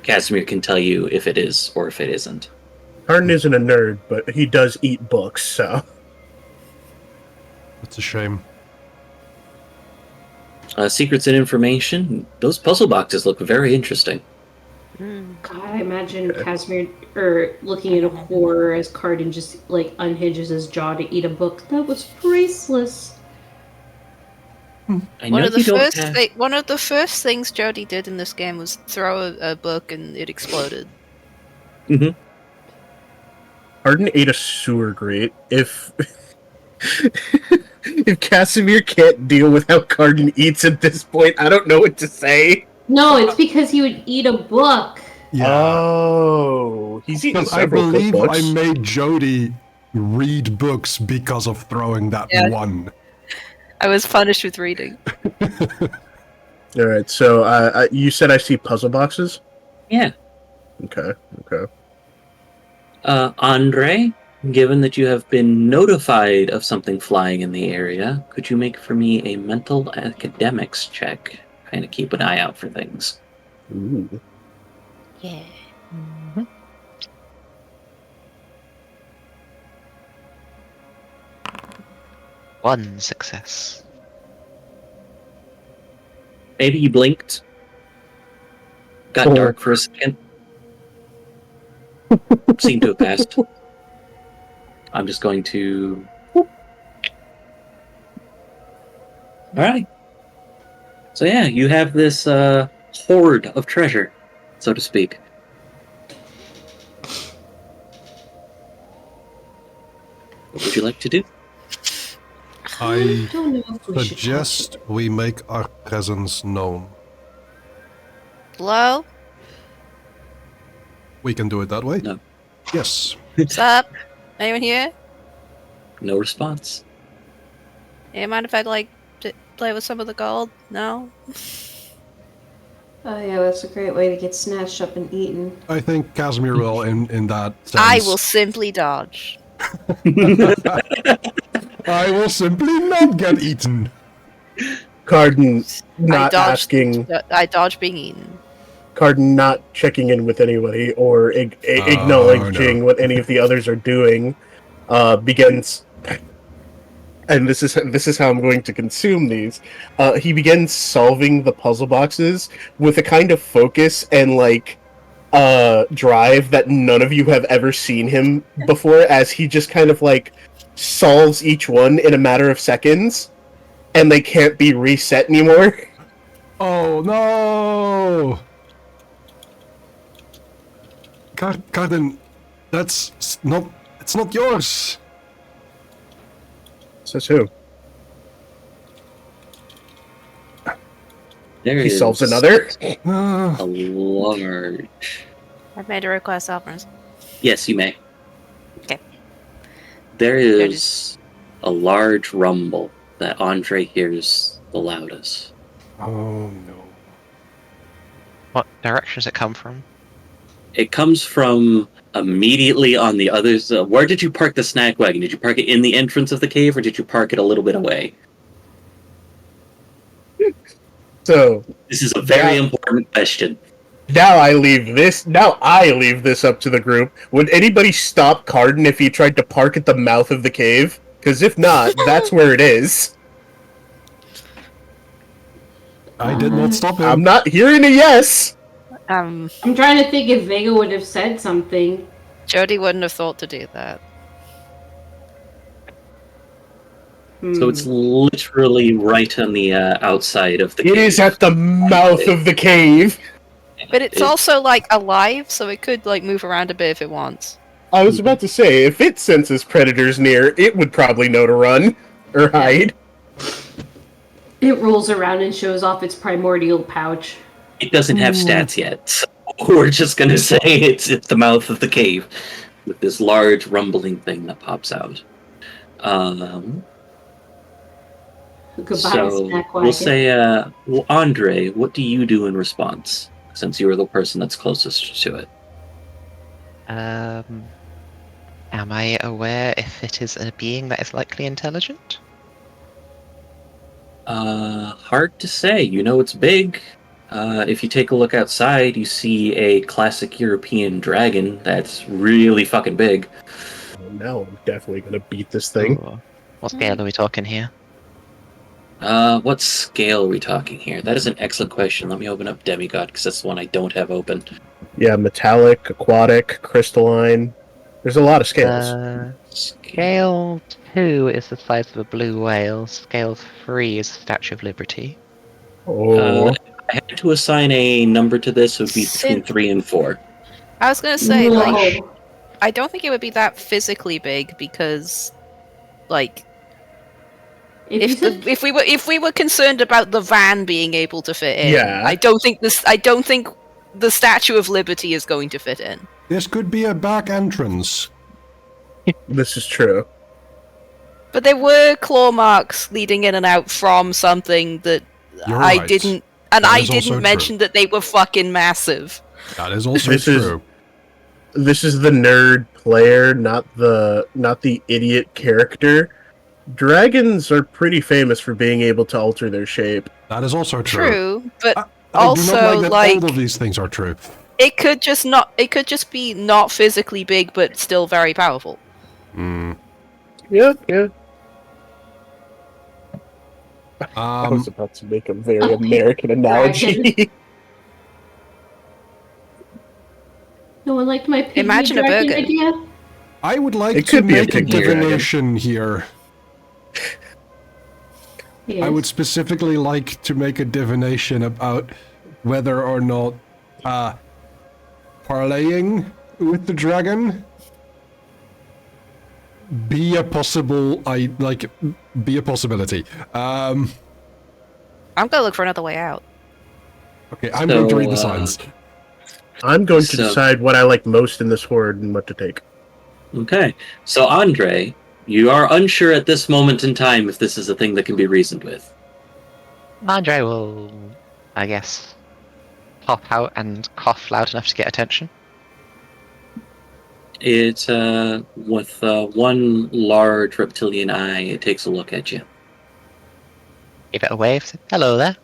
Casimir can tell you if it is or if it isn't. Harden isn't a nerd, but he does eat books, so. It's a shame. Secrets and information. Those puzzle boxes look very interesting. God, I imagine Casimir looking at a horror as Cardin just like unhinges his jaw to eat a book. That was priceless. I know you don't have... One of the first things Jody did in this game was throw a book and it exploded. Mm-hmm. Harden ate a sewer grate. If Casimir can't deal with how Cardin eats at this point, I don't know what to say. No, it's because he would eat a book. Yeah. Oh, he's eaten I several believe cookbooks. I made Jody read books because of throwing that one. I was punished with reading. All right, so you said I see puzzle boxes? Yeah. Okay. Andre, given that you have been notified of something flying in the area, could you make for me a mental academics check? Kind of keep an eye out for things. Ooh. Yeah. One success. Maybe you blinked. Got dark for a second. Seemed to have passed. I'm just going to... Alright. So yeah, you have this hoard of treasure, so to speak. What would you like to do? I don't know if we should suggest we make our presence known. Hello? We can do it that way. No. Yes. What's up? Anyone here? No response. You mind if I like play with some of the gold? No. Oh yeah, that's a great way to get snatched up and eaten. I think Casimir will in that sense. I will simply dodge. I will simply not get eaten. Carden not I asking, dodge being eaten. Carden not checking in with anybody or acknowledging no. what any of the others are doing, begins. And this is how I'm going to consume these. He begins solving the puzzle boxes with a kind of focus and drive that none of you have ever seen him before, as he just kind of solves each one in a matter of seconds, and they can't be reset anymore. Oh no! Carden, it's not yours. Says who? He solves another? A large. I've made a request, Alphonse. Yes, you may. Okay. There is a large rumble that Andre hears the loudest. Oh no. What direction does it come from? It comes from immediately on the others. Where did you park the snack wagon? Did you park it in the entrance of the cave, or did you park it a little bit away? So This is a very important question. now I leave this up to the group. Would anybody stop Carden if he tried to park at the mouth of the cave? Because if not, that's where it is. I did not stop him. I'm not hearing a yes. I'm trying to think if Vega would have said something. Jody wouldn't have thought to do that. So it's literally right on the outside of the cave. It is at the mouth of the cave. But it's also alive, so it could move around a bit if it wants. I was about to say, if it senses predators near, it would probably know to run or hide. It rolls around and shows off its primordial pouch. It doesn't have stats yet, so we're just gonna say it's at the mouth of the cave with this large rumbling thing that pops out. Goodbye, So snack we'll wagon. say, Andre, what do you do in response? Since you were the person that's closest to it. Am I aware if it is a being that is likely intelligent? Hard to say. You know it's big. If you take a look outside, you see a classic European dragon that's really fucking big. Now I'm definitely gonna beat this thing. Ooh. What scale are we talking here? What scale are we talking here? That is an excellent question. Let me open up Demigod, because that's the one I don't have open. Yeah, metallic, aquatic, crystalline. There's a lot of scales. Scale 2 is the size of a blue whale. Scale 3 is the Statue of Liberty. Oh, If I had to assign a number to this, it would be between 3 and 4. I was gonna say, Whoa. I don't think it would be that physically big because, if we were concerned about the van being able to fit in, Yeah. I don't think the Statue of Liberty is going to fit in. This could be a back entrance. this is true. But there were claw marks leading in and out from something that You're I right. didn't, and That I is also didn't mention that they were fucking massive. That is also This is- true. This is the nerd player, not the idiot character. Dragons are pretty famous for being able to alter their shape. That is also true. True, but I do also, not that all of these things are true. it could just be not physically big, but still very powerful. Yeah. I Um, was about to make a very American analogy. No one liked my pygmy Imagine a dragon burger. idea? I would like It to could be a make a pygmy dragon. divination here. Yes. I would specifically like to make a divination about whether or not parlaying with the dragon be a possibility. I'm gonna look for another way out. Okay, I'm going to read the So, signs. I'm going to So- decide what I like most in this horde and what to take. Okay. So, Andre, you are unsure at this moment in time if this is a thing that can be reasoned with. Andre will, I guess, pop out and cough loud enough to get attention. It, with one large reptilian eye, it takes a look at you. Give it a wave. Say, hello there.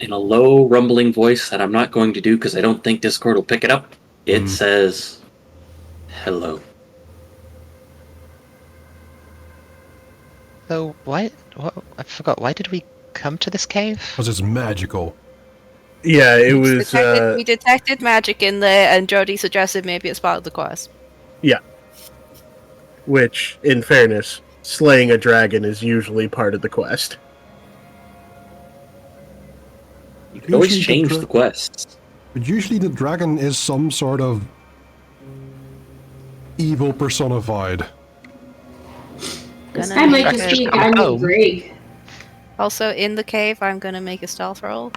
In a low, rumbling voice that I'm not going to do because I don't think Discord will pick it up, it says, hello. So what? I forgot. Why did we come to this cave? Because it's magical. Yeah, it was. We detected magic in there, and Jody suggested maybe it's part of the quest. Which, in fairness, slaying a dragon is usually part of the quest. You can always Usually change the quests. But usually the dragon is some sort of evil personified. This Gonna guy might make just a- be a guy named Greg. Also, in the cave, I'm gonna make a stealth roll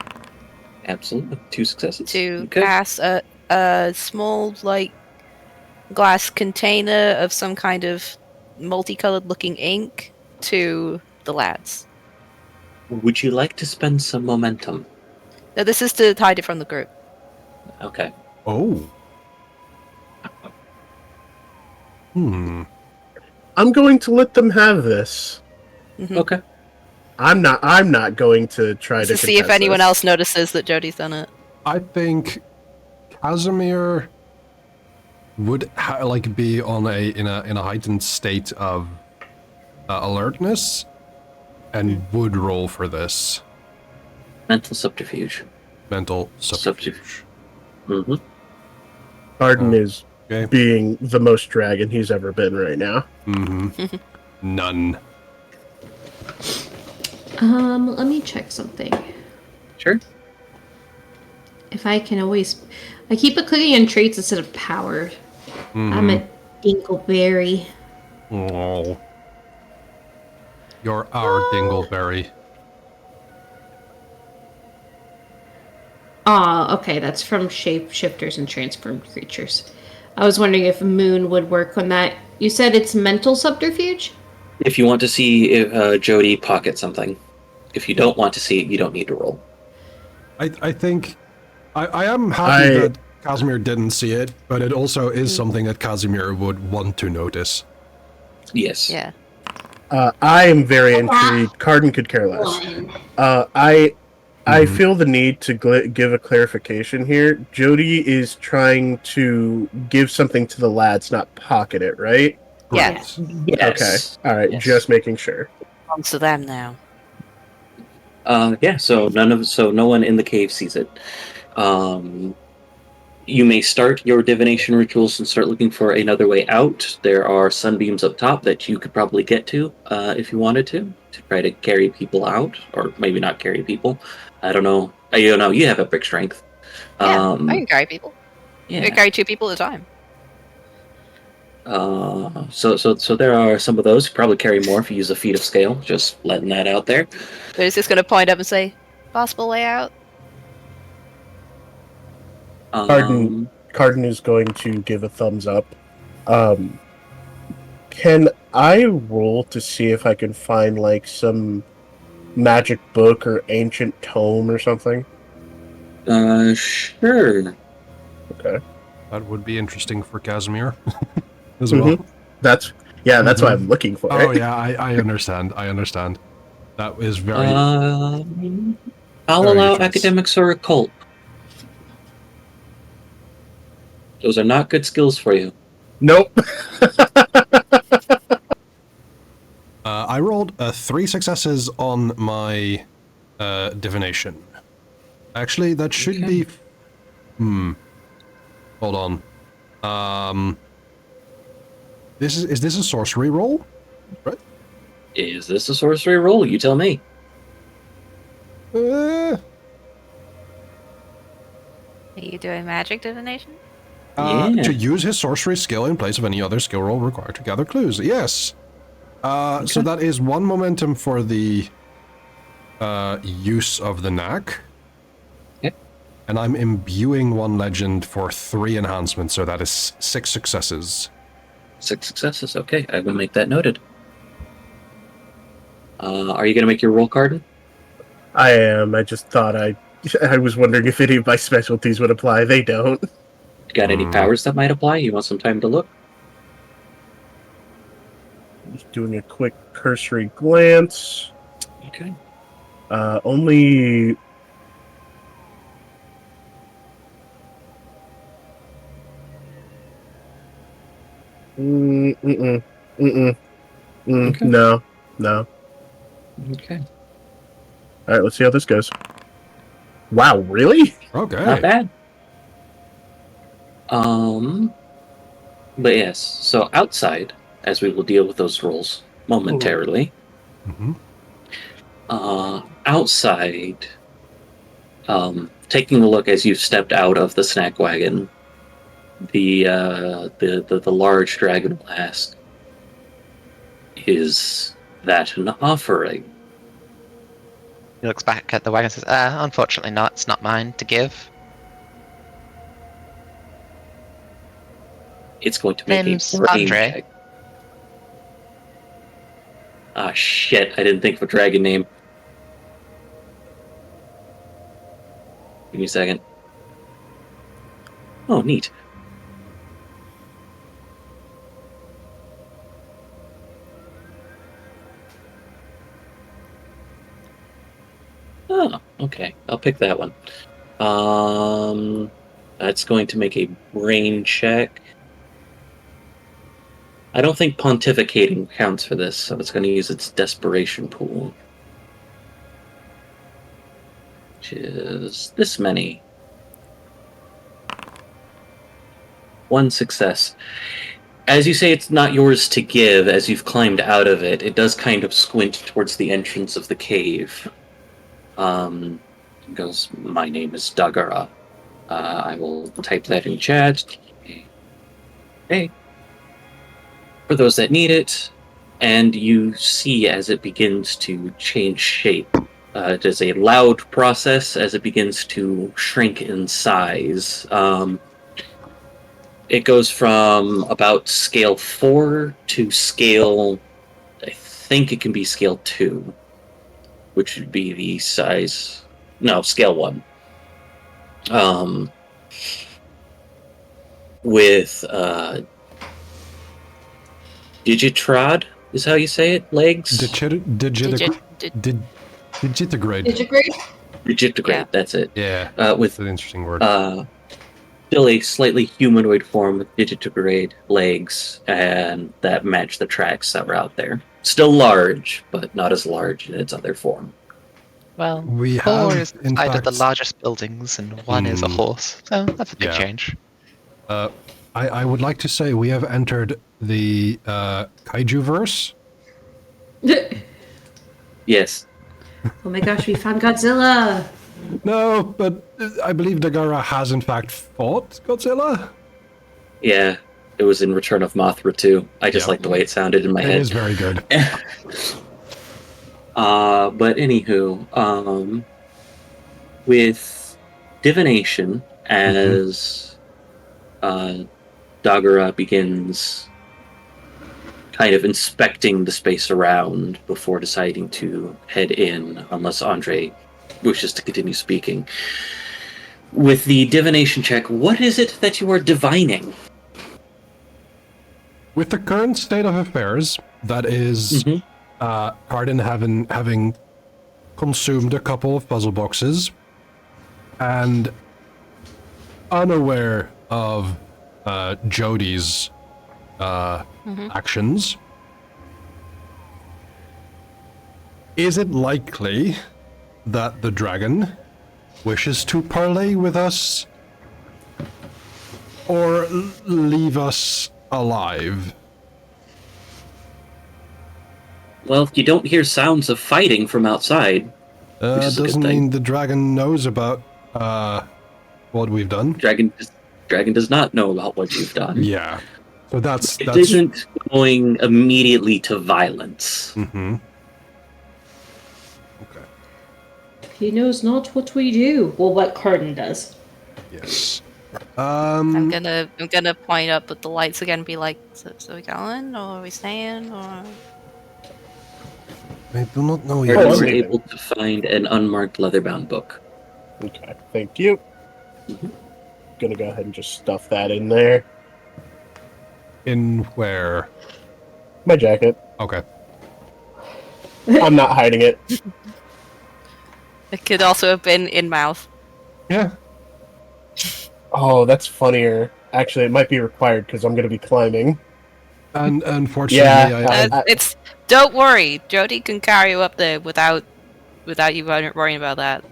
Absolutely. 2 successes. to Okay. pass a small, like, glass container of some kind of multicolored looking ink to the lads. Would you like to spend some momentum? Now, this is to hide it from the group. Okay. Oh. I'm going to let them have this. Okay. I'm not going to try To to see if contest anyone this. else notices that Jody's done it. I think Casimir would be on in a heightened state of alertness and would roll for this Mental subterfuge. mental subterfuge. Mm-hmm. Arden is Okay. being the most dragon he's ever been right now. None. Let me check something. Sure. If I can always... I keep it clicking on traits instead of power. I'm a dingleberry. Oh. You're our dingleberry. Ah, okay, that's from shapeshifters and transformed creatures. I was wondering if Moon would work on that. You said it's mental subterfuge? If you want to see if Jody pocket something. If you don't want to see it, you don't need to roll. I think I am happy I- that Casimir didn't see it, but it also is something that Casimir would want to notice. Yes. Yeah. I am very intrigued. Carden could care less. I feel the need to give a clarification here. Jody is trying to give something to the lads, not pocket it, right? Yeah. Correct. Yes. Okay. All right. Yes. Just making sure. Belongs to them now. Yeah. So no one in the cave sees it. You may start your divination rituals and start looking for another way out. There are sunbeams up top that you could probably get to if you wanted to try to carry people out, or maybe not carry people. I don't know. You have epic strength. Yeah, I can carry people. I Yeah. can carry 2 people at a time. So there are some of those. You probably carry more if you use a feat of scale. Just letting that out there. But it's just going to point up and say, possible way out? Carden is going to give a thumbs up. Can I roll to see if I can find like some magic book or ancient tome or something? Sure. Okay. That would be interesting for Casimir as well. That's why I'm looking for Oh it. yeah, I understand. I understand. That is very I'll Very allow interesting. academics or occult. Those are not good skills for you. Nope. I rolled 3 successes on my divination. Actually, that should be. Hold on. Is this a sorcery roll? Right. Is this a sorcery roll? You tell me. Are you doing magic divination? Yeah. To use his sorcery skill in place of any other skill roll required to gather clues. Yes. So that is 1 momentum for the use of the knack. Okay. And I'm imbuing one legend for 3 enhancements, so that is 6 successes. 6 successes. Okay, I will make that noted. Are you going to make your roll card? I am. I just thought I was wondering if any of my specialties would apply. They don't. Got any powers that might apply? You want some time to look? Just doing a quick cursory glance. Okay. Only. Okay. No. Okay. All right, let's see how this goes. Wow, really? Okay. Not bad. But yes, so outside, as we will deal with those rolls momentarily, outside, taking a look as you've stepped out of the snack wagon, the large dragon will ask, "Is that an offering?" He looks back at the wagon and says, unfortunately not. It's not mine to give. It's going to make Name's a brain Andre. check. Ah, shit, I didn't think of a dragon name. Give me a second. Oh, neat. Oh, okay. I'll pick that one. That's going to make a brain check. I don't think pontificating counts for this, so it's going to use its desperation pool. Which is this many. 1 success. As you say, it's not yours to give. As you've climbed out of it, it does kind of squint towards the entrance of the cave. It goes, "My name is Dagara." I will type that in chat. Okay. For those that need it, and you see as it begins to change shape. It is a loud process as it begins to shrink in size. It goes from about scale 4 to scale, I think it can be scale 2, which would be the size, no, scale 1. With Digitrod is how you say it, legs? Digitigrade. Digitigrade, Yeah. that's it. Yeah, With that's an interesting word. still a slightly humanoid form with digitigrade legs, and that match the tracks that were out there. Still large, but not as large in its other form. Well, We 4 have, is in the side of the fact- largest buildings, and 1 is a horse. So that's a big Yeah. change. I would like to say we have entered the kaiju verse. Yes. Oh my gosh, we found Godzilla! No, but I believe Dagara has in fact fought Godzilla. Yeah. It was in Return of Mothra too. I just Yep. like the way it sounded in my It head. is very good. But anywho, with divination, as Dagara begins kind of inspecting the space around before deciding to head in, unless Andre wishes to continue speaking. With the divination check, what is it that you are divining? With the current state of affairs, that is Cardin having consumed a couple of puzzle boxes and unaware of Jody's actions. Is it likely that the dragon wishes to parley with us or leave us alive? Well, you don't hear sounds of fighting from outside. Which is a good Doesn't thing. mean the dragon knows about what we've done. Dragon does not know about what you've done. Yeah. So that's It isn't going immediately to violence. Mm-hmm. Okay. He knows not what we do. Well, what Cardin does. Yes. I'm gonna point up at the lights again and be like, so we going? Or are we staying? Or... I do not know You yet. Oh, were leaving. able to find an unmarked leather-bound book. Okay, thank you. Gonna go ahead and just stuff that in there. In where? My jacket. Okay. I'm not hiding it. It could also have been in mouth. Yeah. Oh, that's funnier. Actually, it might be required because I'm gonna be climbing. And unfortunately, Yeah, It's don't worry, Jody can carry you up there without you worrying about that.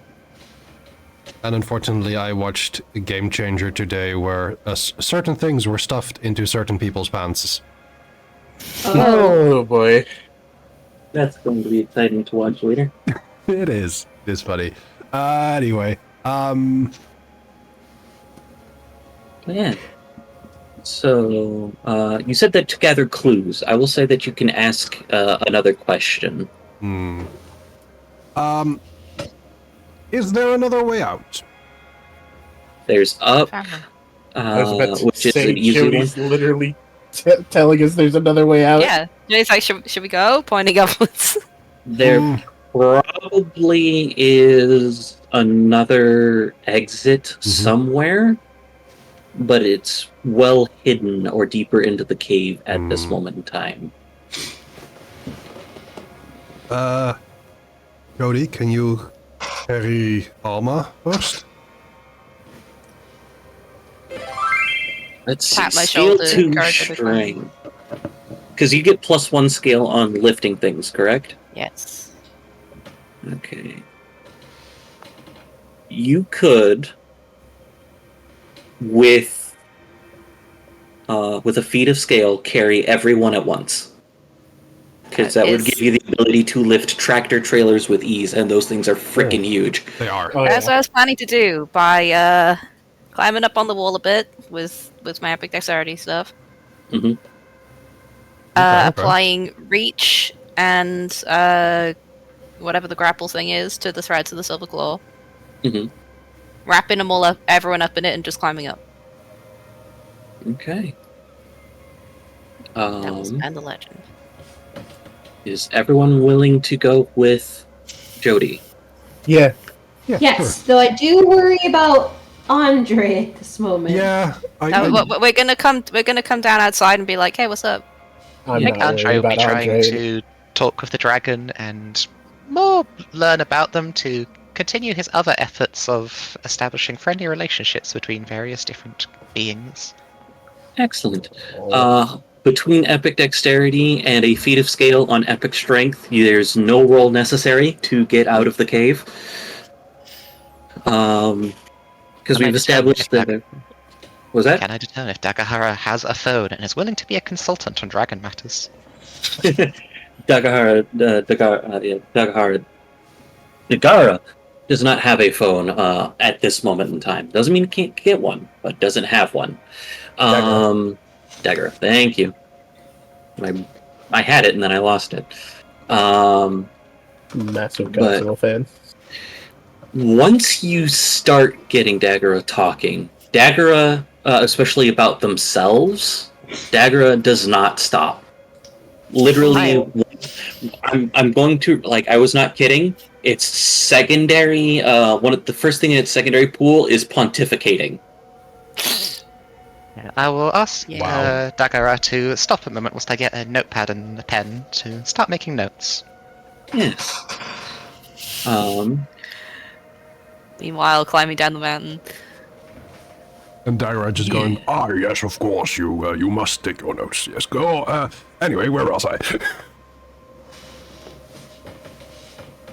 And unfortunately, I watched a Game Changer today where certain things were stuffed into certain people's pants. Oh boy. That's going to be exciting to watch later. It is. It is funny. Anyway, Yeah. So, you said that to gather clues. I will say that you can ask another question. is there another way out? There's up, I was about to which is say an easy one. Jody's literally telling us there's another way out. Yeah, Jody's like, should we go? Pointing upwards. There probably is another exit somewhere, but it's well hidden or deeper into the cave at this moment in time. Jody, can you carry Alma first? Let's Tap see. my Scale shoulder, 2 encourage everyone. strength. Because you get +1 scale on lifting things, correct? Yes. Okay. You could, with a feat of scale, carry everyone at once. Because that would give you the ability to lift tractor trailers with ease, and those things are freaking huge. They are. Oh, That's yeah. what I was planning to do by climbing up on the wall a bit with my epic dexterity stuff. Mm-hmm. Okay. Applying reach and whatever the grapple thing is to the threads of the silver claw. Mm-hmm. Wrapping them all up, everyone up in it, and just climbing up. Okay. That will spend the legend. Is everyone willing to go with Jody? Yeah. Yeah, Yes, sure. though I do worry about Andre at this moment. Yeah. We're gonna come down outside and be like, "Hey, what's up?" I'm I think not worried Andre will be about trying Andre. to talk with the dragon and more learn about them to continue his other efforts of establishing friendly relationships between various different beings. Excellent. Between epic dexterity and a feat of scale on epic strength, there's no roll necessary to get out of the cave. Because we've established that. Was that? Can I determine if Dagahara has a phone and is willing to be a consultant on dragon matters? Dagahara does not have a phone at this moment in time. Doesn't mean he can't get one, but doesn't have one. Dagger, thank you. I had it and then I lost it. Massive Godzilla fan. Once you start getting Daggera talking, Daggera, especially about themselves, Daggera does not stop. Literally, I'm going to, like, I was not kidding. It's secondary, one of the first thing in its secondary pool is pontificating. I will ask Wow. Dagara to stop a moment whilst I get a notepad and a pen to start making notes. Yes. Meanwhile, climbing down the mountain. And Daira just going, yes, of course, you must take your notes. Yes, go. Anyway, where was I?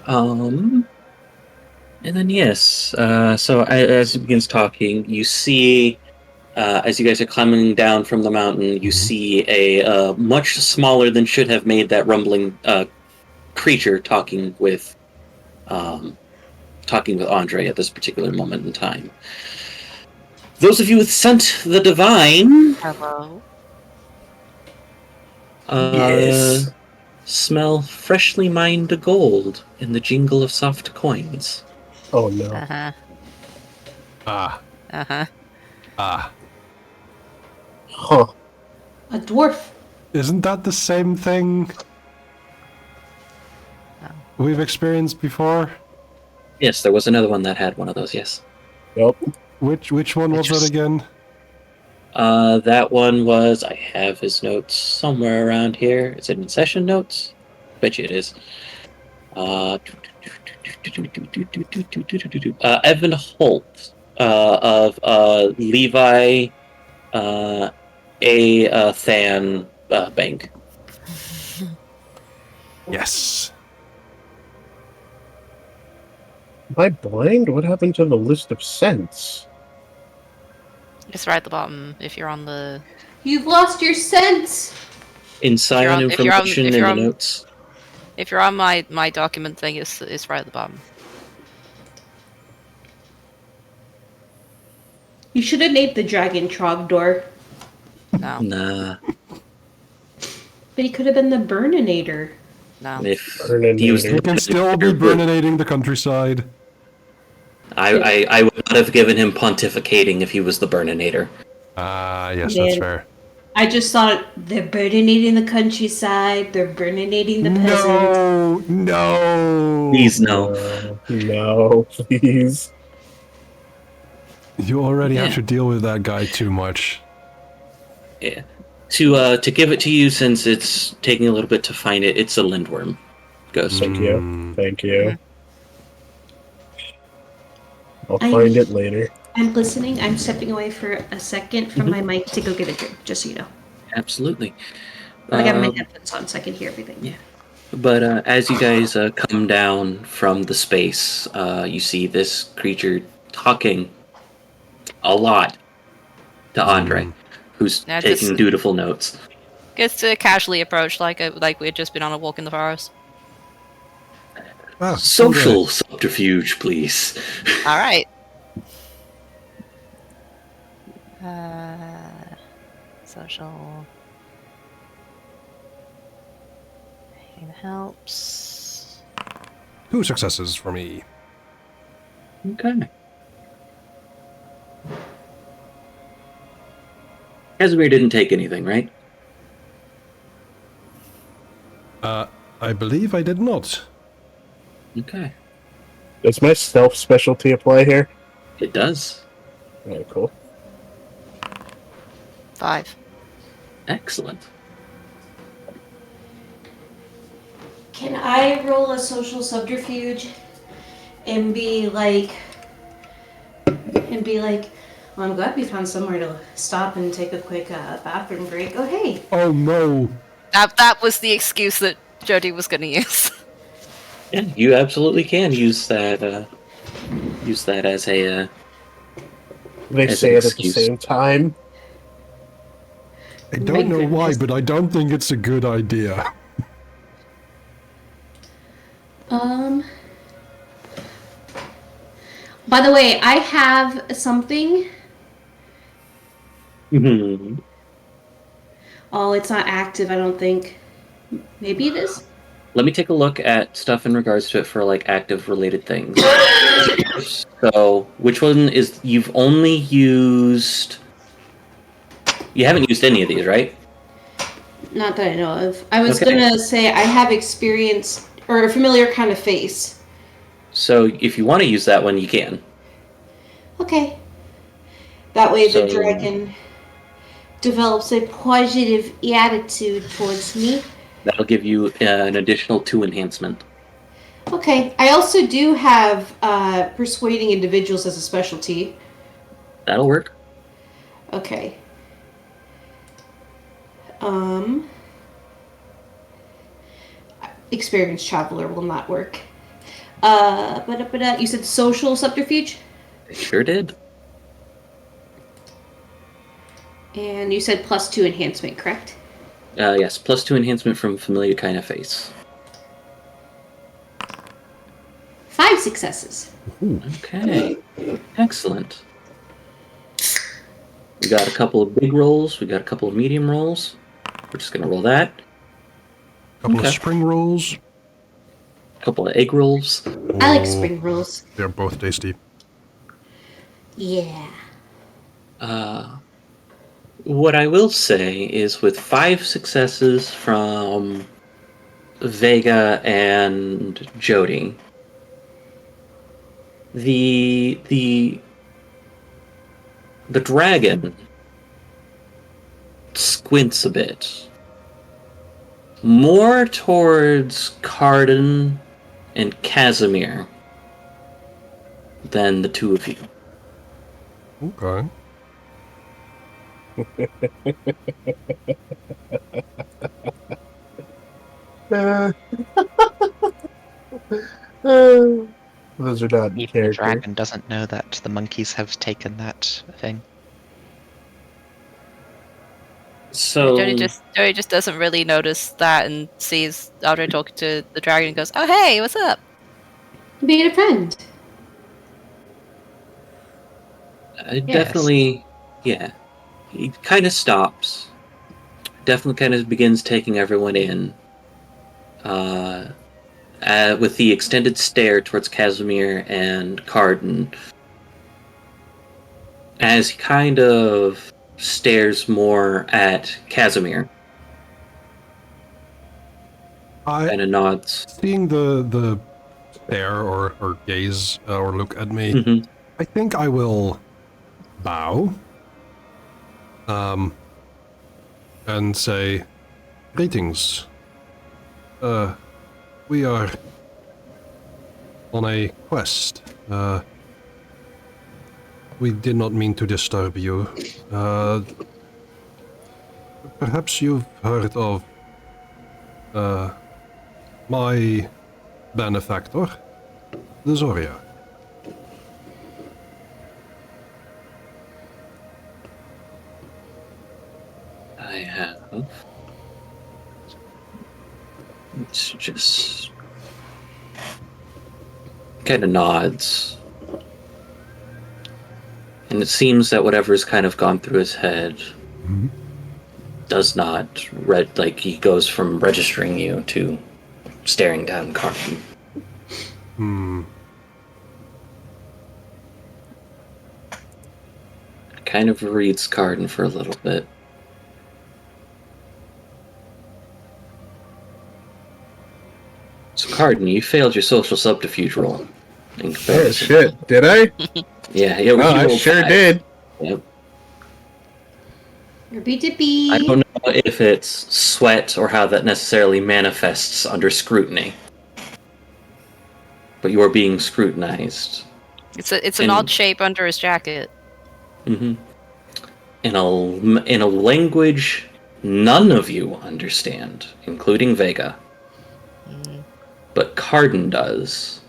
And then yes, so as he begins talking, you see, as you guys are climbing down from the mountain, you see a much smaller than should have made that rumbling creature talking with Andre at this particular moment in time. Those of you with scent the divine, Hello. Yes. smell freshly mined gold in the jingle of soft coins. Oh no. Uh-huh. Ah, Uh-huh. ah. Huh. A dwarf. Isn't that the same thing we've experienced before? Yes, there was another one that had one of those. Yes. Yep. Which one was that again? That one was. I have his notes somewhere around here. Is it in session notes? Bet you it is. Evan Holt of Levi Than Bank. Yes. Am I blind? What happened to the list of scents? It's right at the bottom if you're on the... You've lost your sense. In Scion if you're on- information if in you're the on- notes. If you're on my document thing, it's right at the bottom. You should have named the dragon Trogdor. No. Nah. But he could have been the Burninator. No. If Burninator. he was He can still be burninating the countryside. I would not have given him pontificating if he was the Burninator. Ah, yes, Man. that's fair. I just thought they're burninating the countryside, they're burninating the peasants. No! Please no. No, please. You already have Yeah. to deal with that guy too much. Yeah. To give it to you, since it's taking a little bit to find it, it's a lindworm ghost. Thank you. Thank you. I'll I- find it later. I'm listening. I'm stepping away for a second from my mic to go get a drink, just so you know. Absolutely. But I got my headphones on so I can hear everything. Yeah. But as you guys come down from the space, you see this creature talking a lot to Andre, who's Yeah, taking just- dutiful notes. Gets to casually approach like we had just been on a walk in the forest. Ah, Social subterfuge, please. All right. Social. It helps. 2 successes for me. Okay. Casimir didn't take anything, right? I believe I did not. Okay. Does my stealth specialty apply here? It does. Alright, cool. 5. Excellent. Can I roll a social subterfuge and be like, well, I'm glad we found somewhere to stop and take a quick bathroom break. Oh, hey. Oh no! That was the excuse that Jody was going to use. Yeah, you absolutely can use that. Use that as a. They As say an it at the excuse. same time. I don't My know why, goodness. but I don't think it's a good idea. By the way, I have something. Mhm. Oh, it's not active, I don't think. Maybe it is? Let me take a look at stuff in regards to it for like active related things. So, which one is you've only used? You haven't used any of these, right? Not that I know of. I was Okay. gonna say I have experience or a familiar kind of face. So, if you want to use that one, you can. Okay. That way the So- dragon develops a positive attitude towards me. That'll give you an additional 2 enhancement. Okay. I also do have persuading individuals as a specialty. That'll work. Okay. Experienced traveler will not work. But you said social subterfuge? It sure did. And you said +2 enhancement, correct? Yes, +2 enhancement from familiar kind of face. 5 successes. Okay, excellent. We got a couple of big rolls. We got a couple of medium rolls. We're just gonna roll that. Couple Okay. of spring rolls. couple of egg rolls. I like Oh, spring rolls. They're both tasty. Yeah. What I will say is, with 5 successes from Vega and Jody, the dragon squints a bit, more towards Carden and Casimir than the two of you. Okay. Those are not Even the character. dragon doesn't know that the monkeys have taken that thing. So Jody just doesn't really notice that and sees Audrey talking to the dragon and goes, "Oh hey, what's up?" Being a friend. definitely, yeah. He kind of stops. Definitely kind of begins taking everyone in. With the extended stare towards Casimir and Carden, as he kind of stares more at Casimir, kind of nods. Seeing the stare or gaze or look at me, Mm-hmm. I think I will bow. And say, greetings. We are on a quest. We did not mean to disturb you. Perhaps you've heard of my benefactor, the Zoria. I have. It's just kind of nods. And it seems that whatever's kind of gone through his head does not like he goes from registering you to staring down Carden. Kind of reads Carden for a little bit. So Carden, you failed your social subterfuge roll. In Oh comparison. shit! Did I? Yeah, Oh, I rolled sure 5. did. Yep. Rippy dippy. I don't know if it's sweat or how that necessarily manifests under scrutiny. But you are being scrutinized. It's an And- odd shape under his jacket. Mm-hmm. In a language none of you understand, including Vega. But Carden does.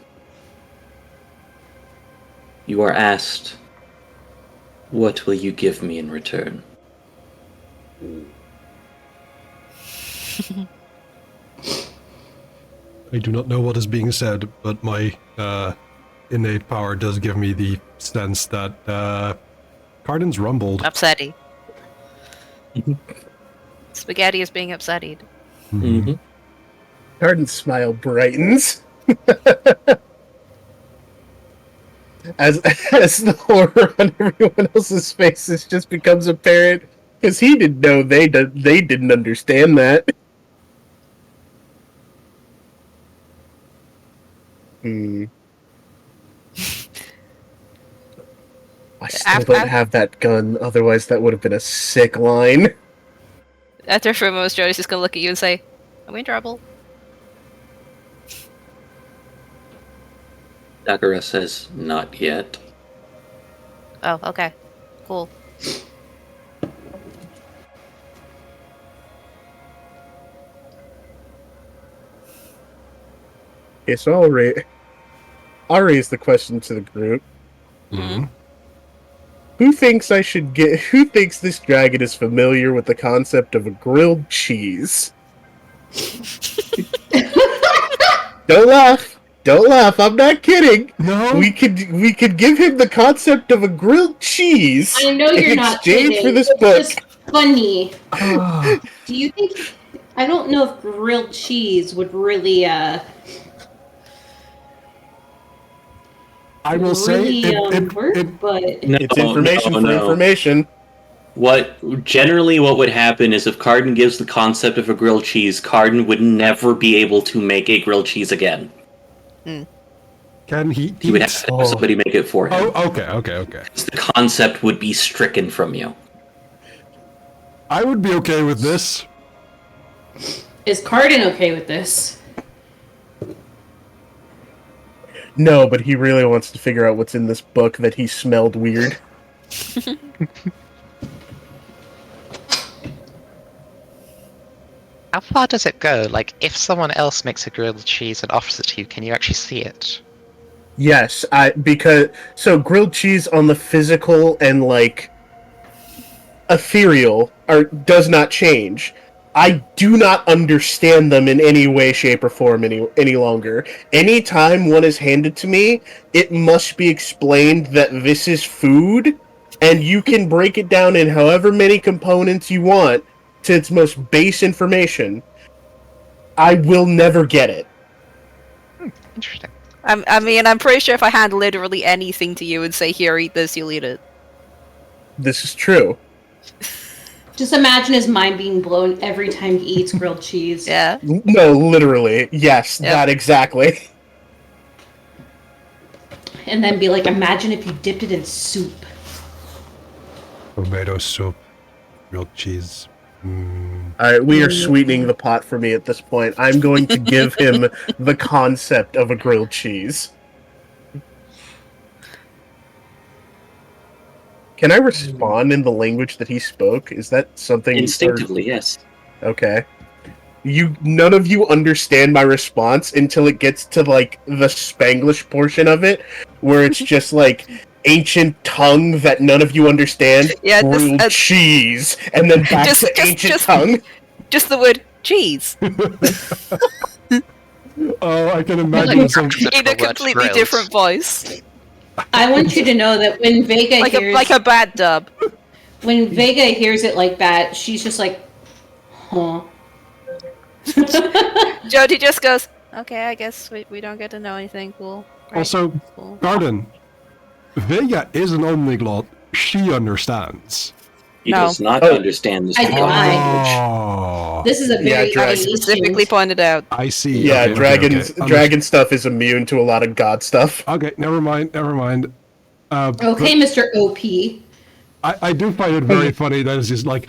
You are asked, "What will you give me in return?" I do not know what is being said, but my innate power does give me the sense that Carden's rumbled. Upsetty. Spaghetti is being upsetty. Mm-hmm. Carden's smile brightens. as the horror on everyone else's faces just becomes apparent, because he didn't know they didn't understand that. I still don't have that gun, otherwise that would have been a sick line. After a few moments, Jody's just gonna look at you and say, "Are we in trouble?" Dakara says, "Not yet." Oh, okay. Cool. Okay, so I'll raise the question to the group. Mm-hmm. Who thinks this dragon is familiar with the concept of a grilled cheese? Don't laugh. Don't laugh. I'm not kidding. No. We could give him the concept of a grilled cheese. I know you're in not exchange kidding. for this It's book. just funny. Ah, Do you think? I don't know if grilled cheese would really I will say really work, but No, It's information no, for no. information. What would happen is if Carden gives the concept of a grilled cheese, Carden would never be able to make a grilled cheese again. Can he He would eat? have to have somebody make it for him. Oh, okay. The concept would be stricken from you. I would be okay with this. is Carden okay with this? No, but he really wants to figure out what's in this book that he smelled weird. How far does it go? Like, if someone else makes a grilled cheese and offers it to you, can you actually see it? Yes, so grilled cheese on the physical and like ethereal does not change. I do not understand them in any way, shape, or form any longer. Anytime one is handed to me, it must be explained that this is food, and you can break it down in however many components you want to its most base information. I will never get it. Interesting. I mean, I'm pretty sure if I hand literally anything to you and say, "Here, eat this," you'll eat it. This is true. Just imagine his mind being blown every time he eats grilled cheese. Yeah. No, literally. Yes, Yep. that exactly. And then be like, imagine if you dipped it in soup. Tomato soup, grilled cheese. Alright, we are sweetening the pot for me at this point. I'm going to give him the concept of a grilled cheese. Can I respond in the language that he spoke? Is that something... Instinctively, yes. Okay. None of you understand my response until it gets to, like, the Spanglish portion of it, where it's just, like, ancient tongue that none of you understand, Yeah, grilled cheese, and then back to ancient tongue. Just the word cheese Oh, I can imagine some. in a completely different voice, I want you to know that when Vega hears like a bad dub. when Vega hears it like that, she's just like, huh. Jody just goes, "Okay, I guess we don't get to know anything cool." Right. Also, Cool. Garden, Vega is an omniglot. She understands. He No. does not Oh. understand this I do. language. Oh, This is a very Drag- Specifically pointed out. I see. Yeah, Okay, okay. dragon stuff is immune to a lot of god stuff. Okay, never mind. Okay, Mr. OP. I do find it very funny that it's just like,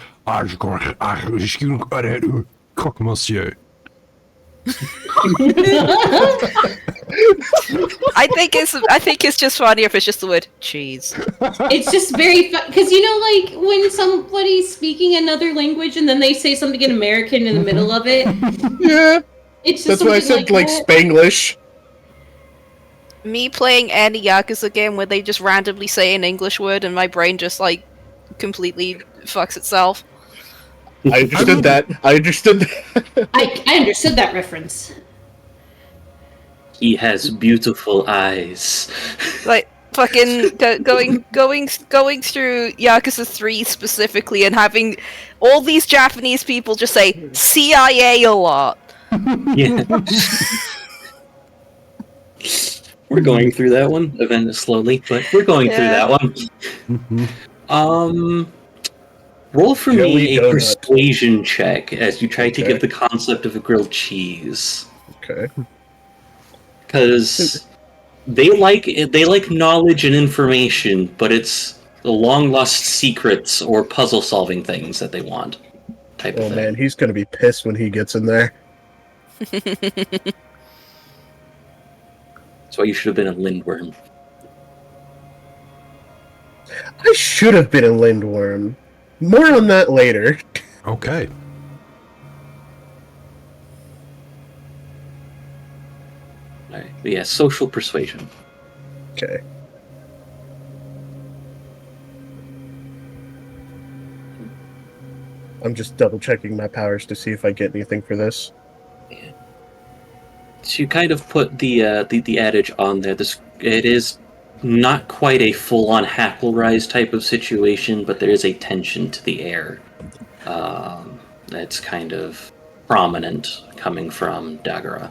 cook monsieur. I think it's just funny if it's just the word cheese. It's just very fun because you know, like when somebody's speaking another language and then they say something in American in the middle of it. Yeah, It's just that's why I something said like that. Spanglish. Me playing any Yakuza game where they just randomly say an English word and my brain just like completely fucks itself. I understood that. I understood that. I understood that reference. He has beautiful eyes. Like fucking going through Yakuza 3 specifically and having all these Japanese people just say CIA a lot. Yeah. We're going through that one slowly, but we're going through that one. Roll for me a donut. persuasion check as you try to Okay. give the concept of a grilled cheese. Okay. Because they like knowledge and information, but it's the long lost secrets or puzzle solving things that they want. Type Oh of thing. man, he's gonna be pissed when he gets in there. That's why you should have been a Lindworm. I should have been a Lindworm. More on that later. Okay. Alright, but yeah, social persuasion. Okay. I'm just double checking my powers to see if I get anything for this. So you kind of put the adage on there. It is not quite a full-on hackle rise type of situation, but there is a tension to the air that's kind of prominent coming from Dagara.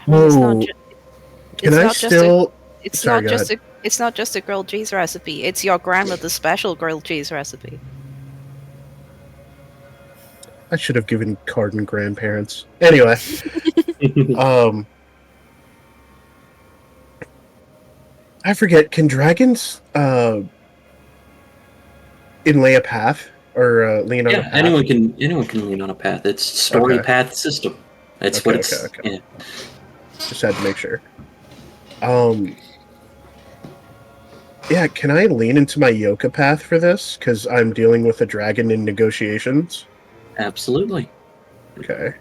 It's not Oh, ju- can it's I not just a still? it's Sorry, not go just a it's not just a grilled cheese recipe. It's your grandmother's special grilled cheese recipe. I should have given Carden grandparents. Anyway, I forget. Can dragons inlay a path or lean on a Yeah, path? anyone can lean on a path. It's story Okay. path system. That's Okay, what it's. okay. Yeah. Just had to make sure. Yeah, can I lean into my Yoka path for this? Because I'm dealing with a dragon in negotiations. Absolutely. Okay.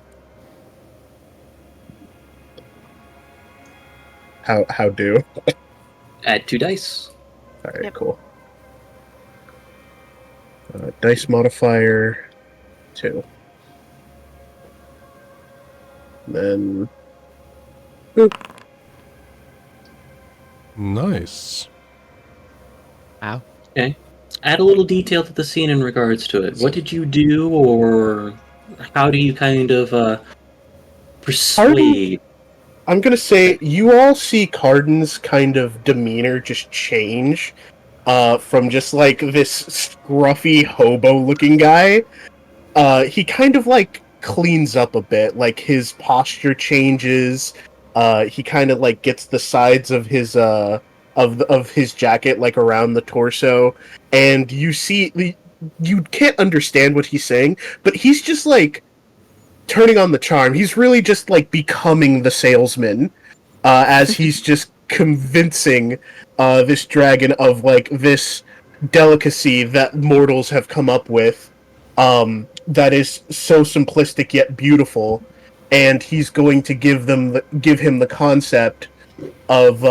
How do? Add 2 dice. All right, Yep. cool. Dice modifier 2. And then Nice. Wow. Okay. Add a little detail to the scene in regards to it. What did you do, or how do you kind of persuade? I'm gonna say you all see Carden's kind of demeanor just change from just like this scruffy hobo-looking guy. He kind of like cleans up a bit, like his posture changes. He kind of like gets the sides of his of his jacket like around the torso, and you can't understand what he's saying, but he's just like turning on the charm. He's really just like becoming the salesman, as he's just convincing this dragon of like this delicacy that mortals have come up with, that is so simplistic yet beautiful, and he's going to give him the concept of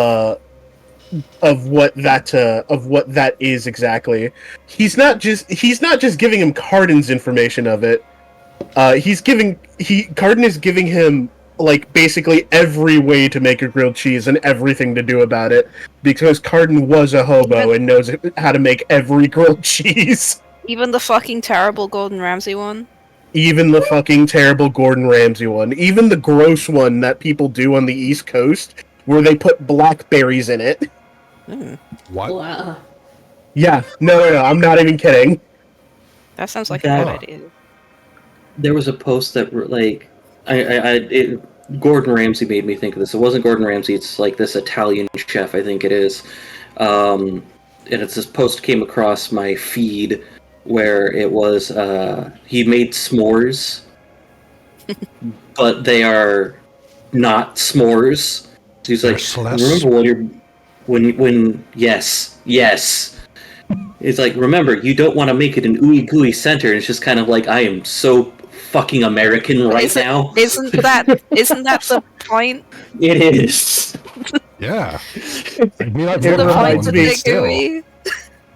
what that is exactly. He's not just giving him Carden's information of it. Carden is giving him like basically every way to make a grilled cheese and everything to do about it, because Carden was a hobo and knows how to make every grilled cheese. Even the fucking terrible Gordon Ramsay one. Even the fucking terrible Gordon Ramsay one. Even the gross one that people do on the East Coast, where they put blackberries in it. What? Wow. Yeah, no, I'm not even kidding. That sounds like That- a good idea. There was a post that like Gordon Ramsay made me think of this. It wasn't Gordon Ramsay. It's like this Italian chef, I think it is. And it's this post came across my feed where it was he made s'mores, but they are not s'mores. So he's like, remember when yes. It's like, remember, you don't want to make it an ooey gooey center. And it's just kind of like, I am so fucking American right now. Isn't that the point? It is. Yeah. I mean, I've It never had reminds one, me but still.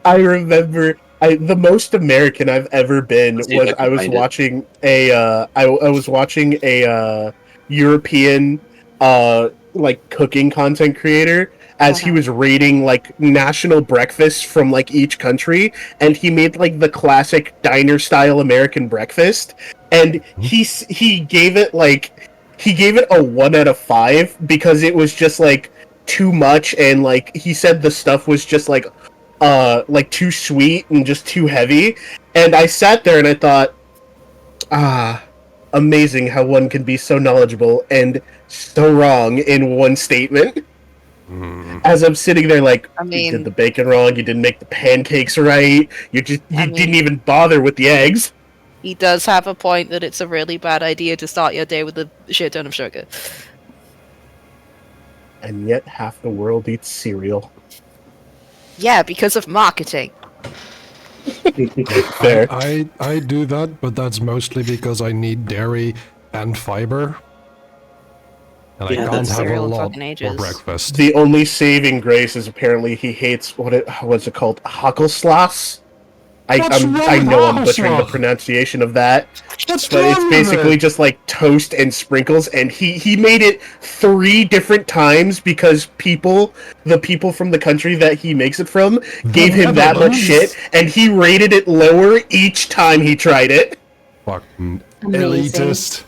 I remember the most American I've ever been Let's see if was I I can was find it. watching I was watching a European like cooking content creator as he was rating like national breakfasts from like each country, and he made like the classic diner style American breakfast, and he gave it a 1 out of 5 because it was just like too much, and like he said the stuff was just like too sweet and just too heavy. And I sat there and I thought, amazing how one can be so knowledgeable and so wrong in one statement. As I'm sitting there like, I you mean- did the bacon wrong, you didn't make the pancakes right, you didn't even bother with the eggs. He does have a point that it's a really bad idea to start your day with a shit ton of sugar. And yet half the world eats cereal. Yeah, because of marketing. Fair. I do that, but that's mostly because I need dairy and fiber. And Yeah, I can't that's have a cereal in lot fucking for ages. breakfast. The only saving grace is apparently he hates what's it called? Hackelslas? I know I'm butchering the pronunciation of that. What's But it's wrong with basically it? just like toast and sprinkles, and he made it 3 different times because the people from the country that he makes it from gave him that much shit, and he rated it lower each time he tried it. Fucking Amazing. elitist.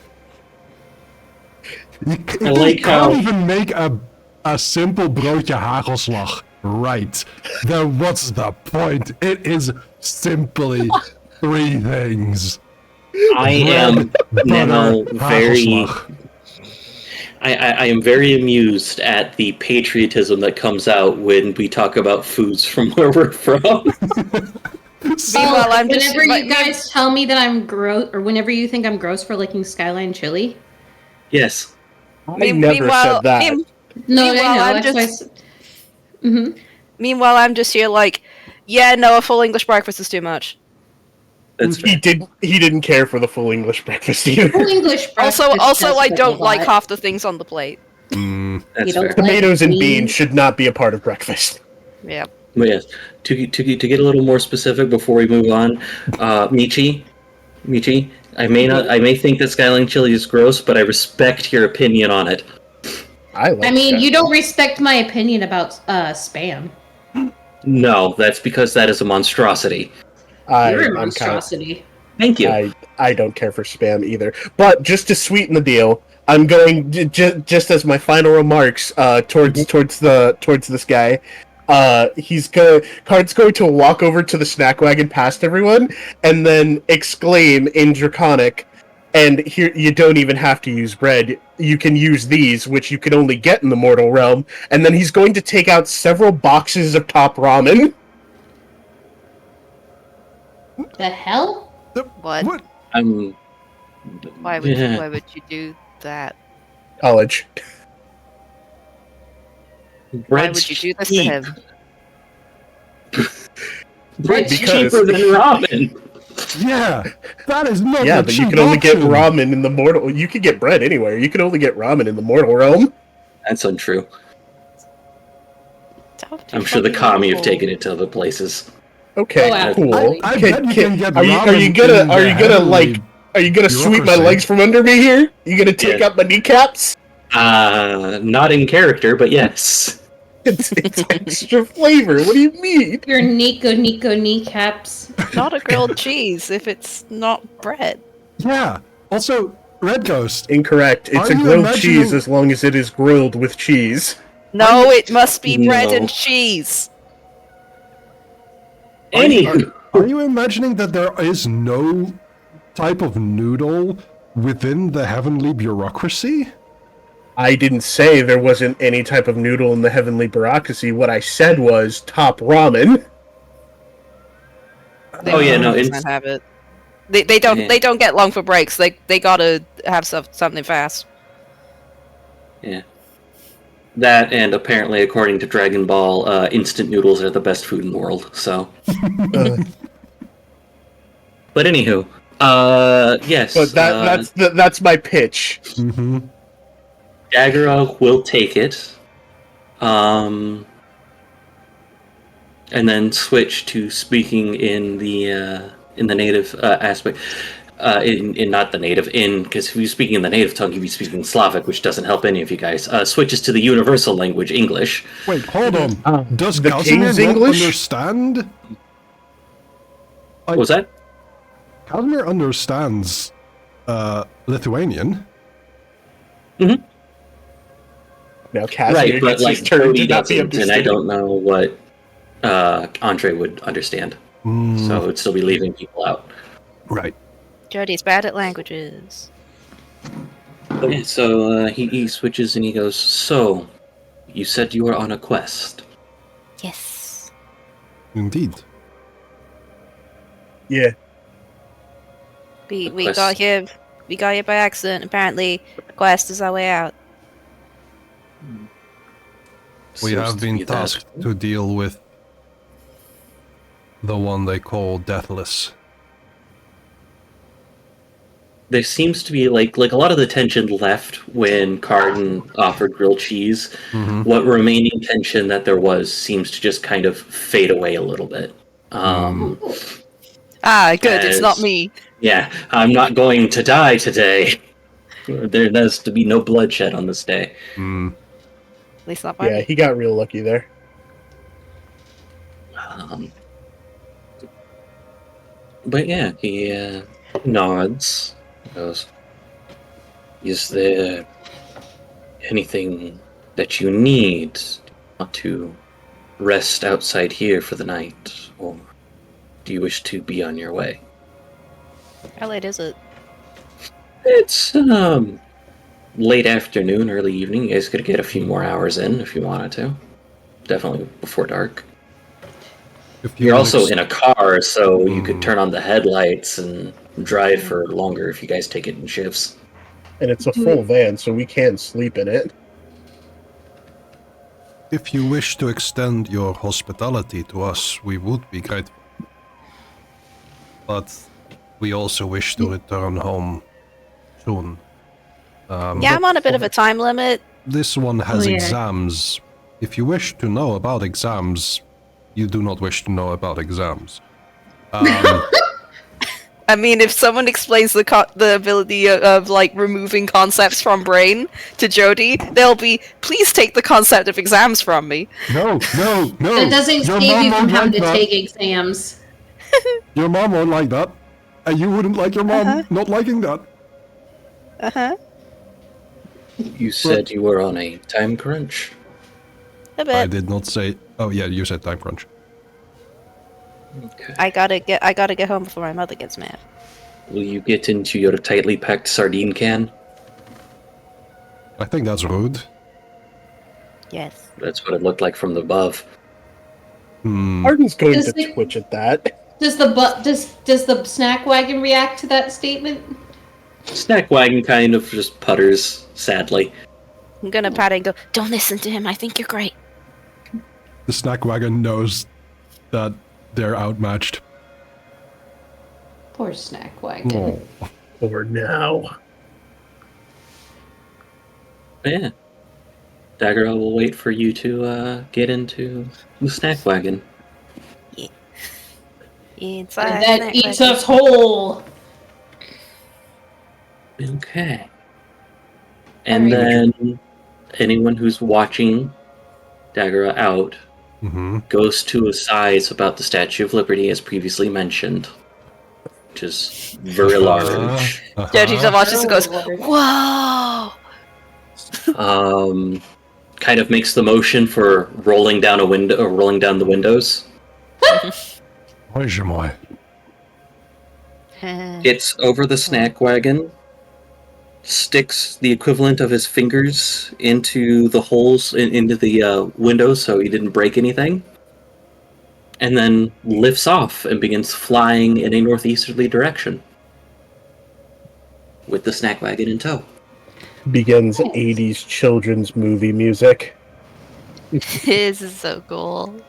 You like how- can't even make a simple broodje hagelslag right. Then what's the point? It is simply 3 things. I am now very. hagelslag. I am very amused at the patriotism that comes out when we talk about foods from where we're from. Meanwhile, I'm just whenever you guys tell me that I'm gross, or whenever you think I'm gross for liking Skyline chili. Yes. I never said that. No, I Meanwhile, know. I'm That's why. just- Mm-hmm. Meanwhile, I'm just here like, yeah, no, a full English breakfast is too much. That's He didn't care for the full English breakfast either. Full English breakfast Also, does I fit a don't like lot. half the things on the plate. Mm, That's You don't fair. like Tomatoes and beans beans? should not be a part of breakfast. Yeah. But yes, to get a little more specific before we move on, Michi, I may think that Skyline chili is gross, but I respect your opinion on it. I like. I mean, that. you don't respect my opinion about spam. No, that's because that is a monstrosity. You're a I'm kind of. monstrosity. Thank you. I don't care for spam either. But just to sweeten the deal, I'm going just as my final remarks towards this guy. Card's going to walk over to the snack wagon past everyone and then exclaim in Draconic, and here you don't even have to use bread. You can use these, which you can only get in the mortal realm. And then he's going to take out several boxes of top ramen. The hell? What? I'm. Why would Yeah. why would you do that? College. Why Bread's would you do this to cheap. him? Bread's Because- cheaper than ramen. yeah, that is not Yeah, the but you cheap can only get option. ramen in the mortal. You can get bread anywhere. You can only get ramen in the mortal realm. That's untrue. Don't I'm be sure the fucking kami have awful. taken it to other places. Okay, Oh, yeah. cool. I bet you can get ramen are you gonna in the are you gonna like heavenly are you gonna sweep my bureaucracy. legs from under me here? You gonna take Yeah. out my kneecaps? Not in character, but yes. It's extra flavor. What do you mean? Your Nico kneecaps. Not a grilled cheese if it's not bread. Yeah. Also, Red Ghost. Incorrect. It's Are a you grilled imagining- cheese as long as it is grilled with cheese. No, it must be bread No. and cheese. Anywho, Are you imagining that there is no type of noodle within the heavenly bureaucracy? I didn't say there wasn't any type of noodle in the heavenly bureaucracy. What I said was top ramen. They Oh, yeah, no, 100% it's- have it. They don't Yeah. they don't get long for breaks. They gotta have something fast. yeah. That and apparently, according to Dragon Ball, instant noodles are the best food in the world. So, Uh, but anywho, yes. but that's my pitch. Mm-hmm. Daggera will take it, and then switch to speaking in the native aspect. In not the native, because if you're speaking in the native tongue, you'd be speaking Slavic, which doesn't help any of you guys. Switches to the universal language, English. Wait, hold on. Does the Casimir King's not English? understand? What was that? Casimir understands Lithuanian. Now Casimir Right, but gets like his turn Cody to not be doesn't, and I understood. don't know what Andre would understand. Mm, So it'd still be leaving people out. right. Jody's bad at languages. But yeah, so he switches and he goes, "So, you said you were on a quest." Yes. Indeed. Yeah. We quest. got here by accident. Apparently, the quest is our way out. We Seems have to been be that. tasked to deal with the one they call Deathless. There seems to be like a lot of the tension left when Carden offered grilled cheese. Mm-hmm. What remaining tension that there was seems to just kind of fade away a little bit. Ah, good. It's not As- me. Yeah, I'm not going to die today. There has to be no bloodshed on this day. Mm. At least not by Yeah, me. he got real lucky there. But yeah, he nods. Goes, "Is there anything that you need? Want to rest outside here for the night, or do you wish to be on your way? How late is it? It's late afternoon, early evening. You guys could get a few more hours in if you wanted to. Definitely before dark. If You're also in a car, so you Mhm. could turn on the headlights and drive for longer if you guys take it in shifts. And it's a full van, so we can sleep in it. If you wish to extend your hospitality to us, we would be grateful. But we also wish to return home soon. Yeah, I'm on a bit of a time limit. This one has yeah. exams. If you wish to know about exams, you do not wish to know about exams. I mean, if someone explains the ability of like removing concepts from brain to Jody, they'll be, please take the concept of exams from me. No. It doesn't Your save mom you from won't having like to that. take exams. Your mom won't like that. And you wouldn't like your mom Uh-huh. not liking that. Uh-huh. You said you were on a time crunch? A I bit. did not say. Oh yeah, you said time crunch. Okay. I gotta get home before my mother gets mad. Will you get into your tightly packed sardine can? I think that's rude. Yes. That's what it looked like from the above. Arden's going Does to the- twitch at that. Does the snack wagon react to that statement? Snack wagon kind of just putters sadly. I'm gonna pat it and go, don't listen to him, I think you're great. The snack wagon knows that they're outmatched. Poor snack wagon. Oh. For now. Yeah. Dagger will wait for you to get into the snack wagon. Inside And that snack eats wagon. us whole. Okay. And Alright. then anyone who's watching Dagger out Mm-hmm. goes to a size about the Statue of Liberty as previously mentioned, which is very large. Jody just watches and goes, Oh, whoa! Kind of makes the motion for rolling down a window or rolling down the windows. Where's your boy? It's over the snack wagon, sticks the equivalent of his fingers into the holes into the windows so he didn't break anything, and then lifts off and begins flying in a northeasterly direction with the snack wagon in tow. Begins 80s children's movie music. This is so cool.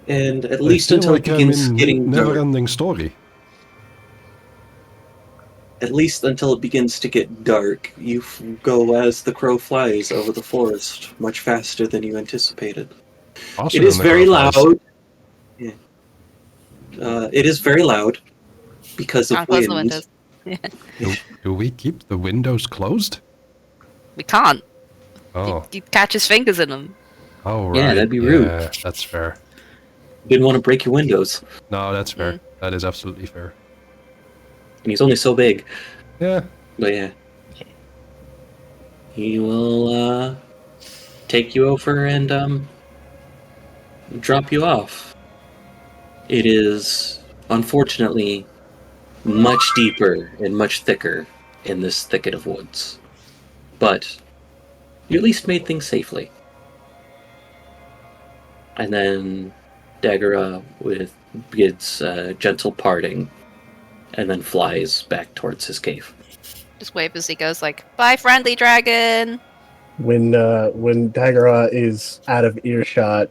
And at I least feel until like it I'm begins in getting dark. never-ending story. At least until it begins to get dark, you go as the crow flies over the forest much faster than you anticipated. Faster It is than the very crow flies. loud. Yeah. It is very loud because of Can't close the wind. windows. Do we keep the windows closed? We can't. Oh, You catch his fingers in them. oh right. Yeah, that'd be rude. Yeah, that's fair. Didn't want to break your windows, No, that's fair. That is absolutely fair. and he's only so big. Yeah. But yeah, he will take you over and drop you off. It is unfortunately much deeper and much thicker in this thicket of woods, but you at least made things safely. And then Daggerah with bids gentle parting, and then flies back towards his cave. Just wave as he goes like, bye friendly dragon! When Daggerah is out of earshot,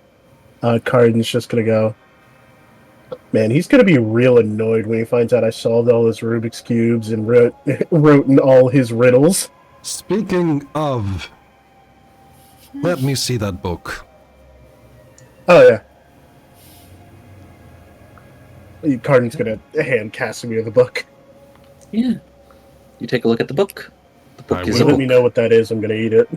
Carden's just gonna go, man, he's gonna be real annoyed when he finds out I solved all his Rubik's Cubes and wrote in all his riddles. Speaking of, let me see that book. Oh yeah. Carden's gonna hand Casimir the book. Yeah. You take a look at the book. The book I is will. a Let me know what that is, I'm gonna eat it.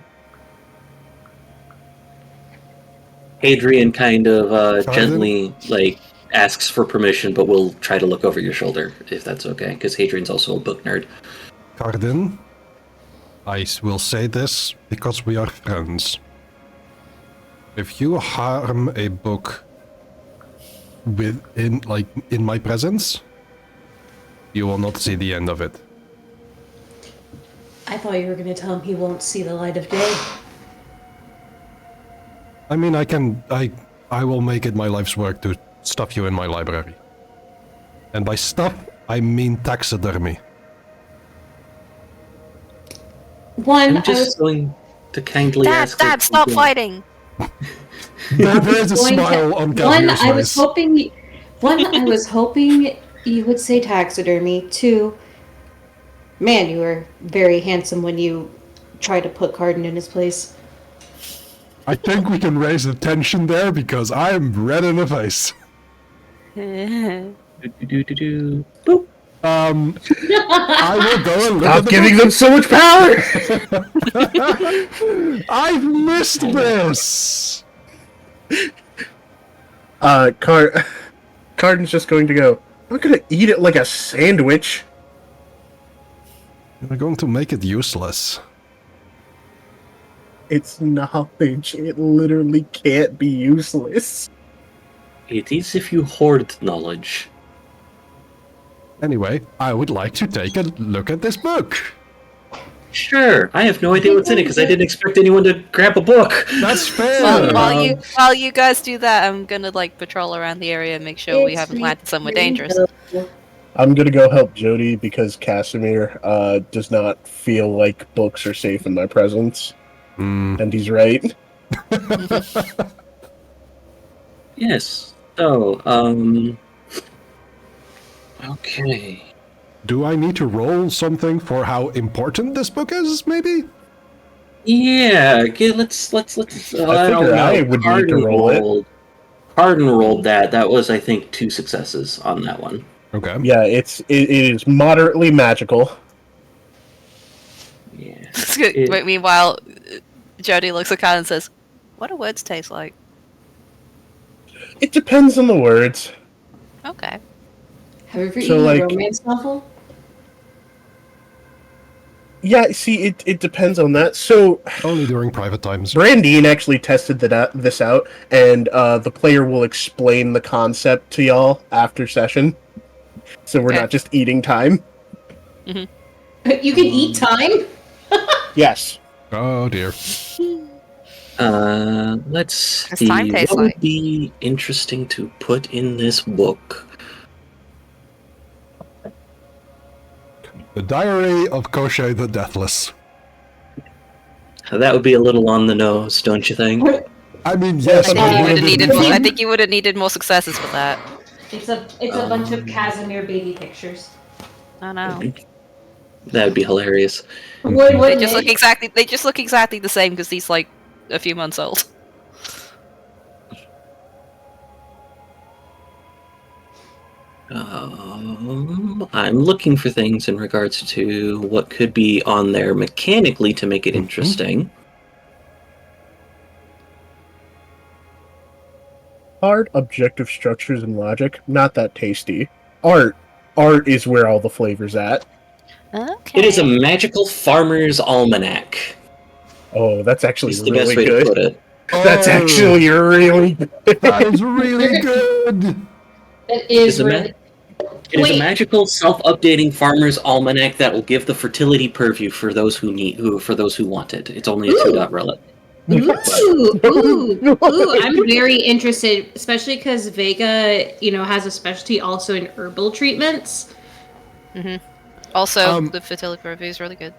Hadrian kind of Pardon? gently asks for permission, but will try to look over your shoulder if that's okay, because Hadrian's also a book nerd. Carden, will say this because we are friends. If you harm a book in my presence, you will not see the end of it. I thought you were going to tell him he won't see the light of day. I mean, I will make it my life's work to stuff you in my library. And by stuff, I mean taxidermy. One, I'm just going to kindly ask. Dad, stop fighting! There's a smile on Casimir's I was face. hoping. I was hoping you would say taxidermy. Two, man, you were very handsome when you tried to put Carden in his place. I think we can raise the tension there because I am red in the face. Boop. I will go and look Stop at the giving book. them so much power! I've missed this. Carden's just going to go, I'm gonna eat it like a sandwich. You're going to make it useless. It's knowledge. It literally can't be useless. It is if you hoard knowledge. Anyway, I would like to take a look at this book. Sure, I have no idea what's in it because I didn't expect anyone to grab a book. That's fair. While you guys do that, I'm gonna patrol around the area and make sure we haven't landed somewhere dangerous. I'm gonna go help Jody because Casimir does not feel like books are safe in my presence. And he's right. Yes. So, okay. Do I need to roll something for how important this book is, maybe? Yeah, let's. I figured I would need to roll it. Carden rolled that. That was, I think, 2 successes on that one. Okay. Yeah, it is moderately magical. Yeah. But meanwhile, Jody looks at Kyle and says, "What do words taste like?" It depends on the words. Okay. Have you ever So, eaten a romance novel? Yeah, see, it depends on that. So, Only during private times. Brandine actually tested this out, and the player will explain the concept to y'all after session. So we're Okay. not just eating time. You can eat time? Yes. Oh dear. Let's Does see. time taste What would like? be interesting to put in this book? The Diary of Koshai the Deathless. That would be a little on the nose, don't you think? I mean, yes, I but think you would would've it needed be- more, I think you would have needed more successes for that. It's a bunch of Casimir baby pictures. I know. That would be hilarious. They just look exactly the same because he's like a few months old. I'm looking for things in regards to what could be on there mechanically to make it interesting. Hard objective structures and logic, not that tasty. Art is where all the flavor's at. Okay. It is a magical farmer's almanac. Oh, that's actually Is the really best way good. to put it. That's Oh, actually really good. that is really good. It is Is a really. It is a Wait. magical, self-updating farmer's almanac that will give the fertility purview for those who want it. It's only a Ooh. 2-dot relic. Ooh, I'm very interested, especially because Vega, has a specialty also in herbal treatments. Also, the fertility review is really good.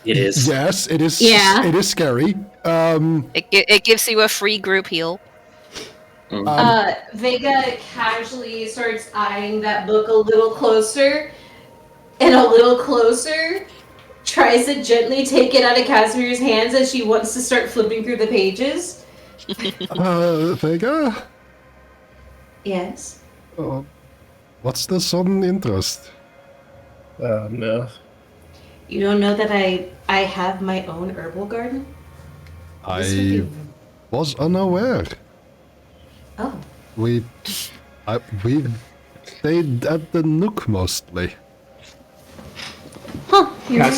It is. Yes, it is. Yeah. It is scary. It gives you a free group heal. Vega casually starts eyeing that book a little closer, and a little closer, tries to gently take it out of Casimir's hands as she wants to start flipping through the pages. Vega? Yes. What's the sudden interest? Oh no. You don't know that I have my own herbal garden? This would I be- was unaware. Oh. We stayed at the Nook mostly. Huh. You're right.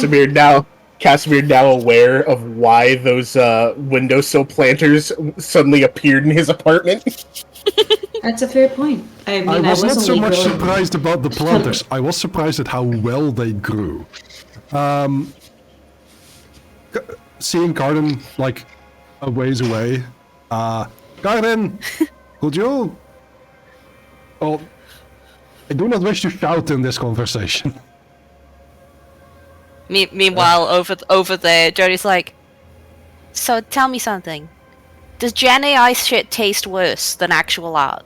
Casimir now aware of why those windowsill planters suddenly appeared in his apartment. That's a fair point. I mean, I was not so only much growing- surprised about the planters. I was surprised at how well they grew. Seeing Garden like a ways away. Garden, could you? Oh, I do not wish to shout in this conversation. Meanwhile, over there, Jody's like, "So tell me something. Does Gen AI shit taste worse than actual art?"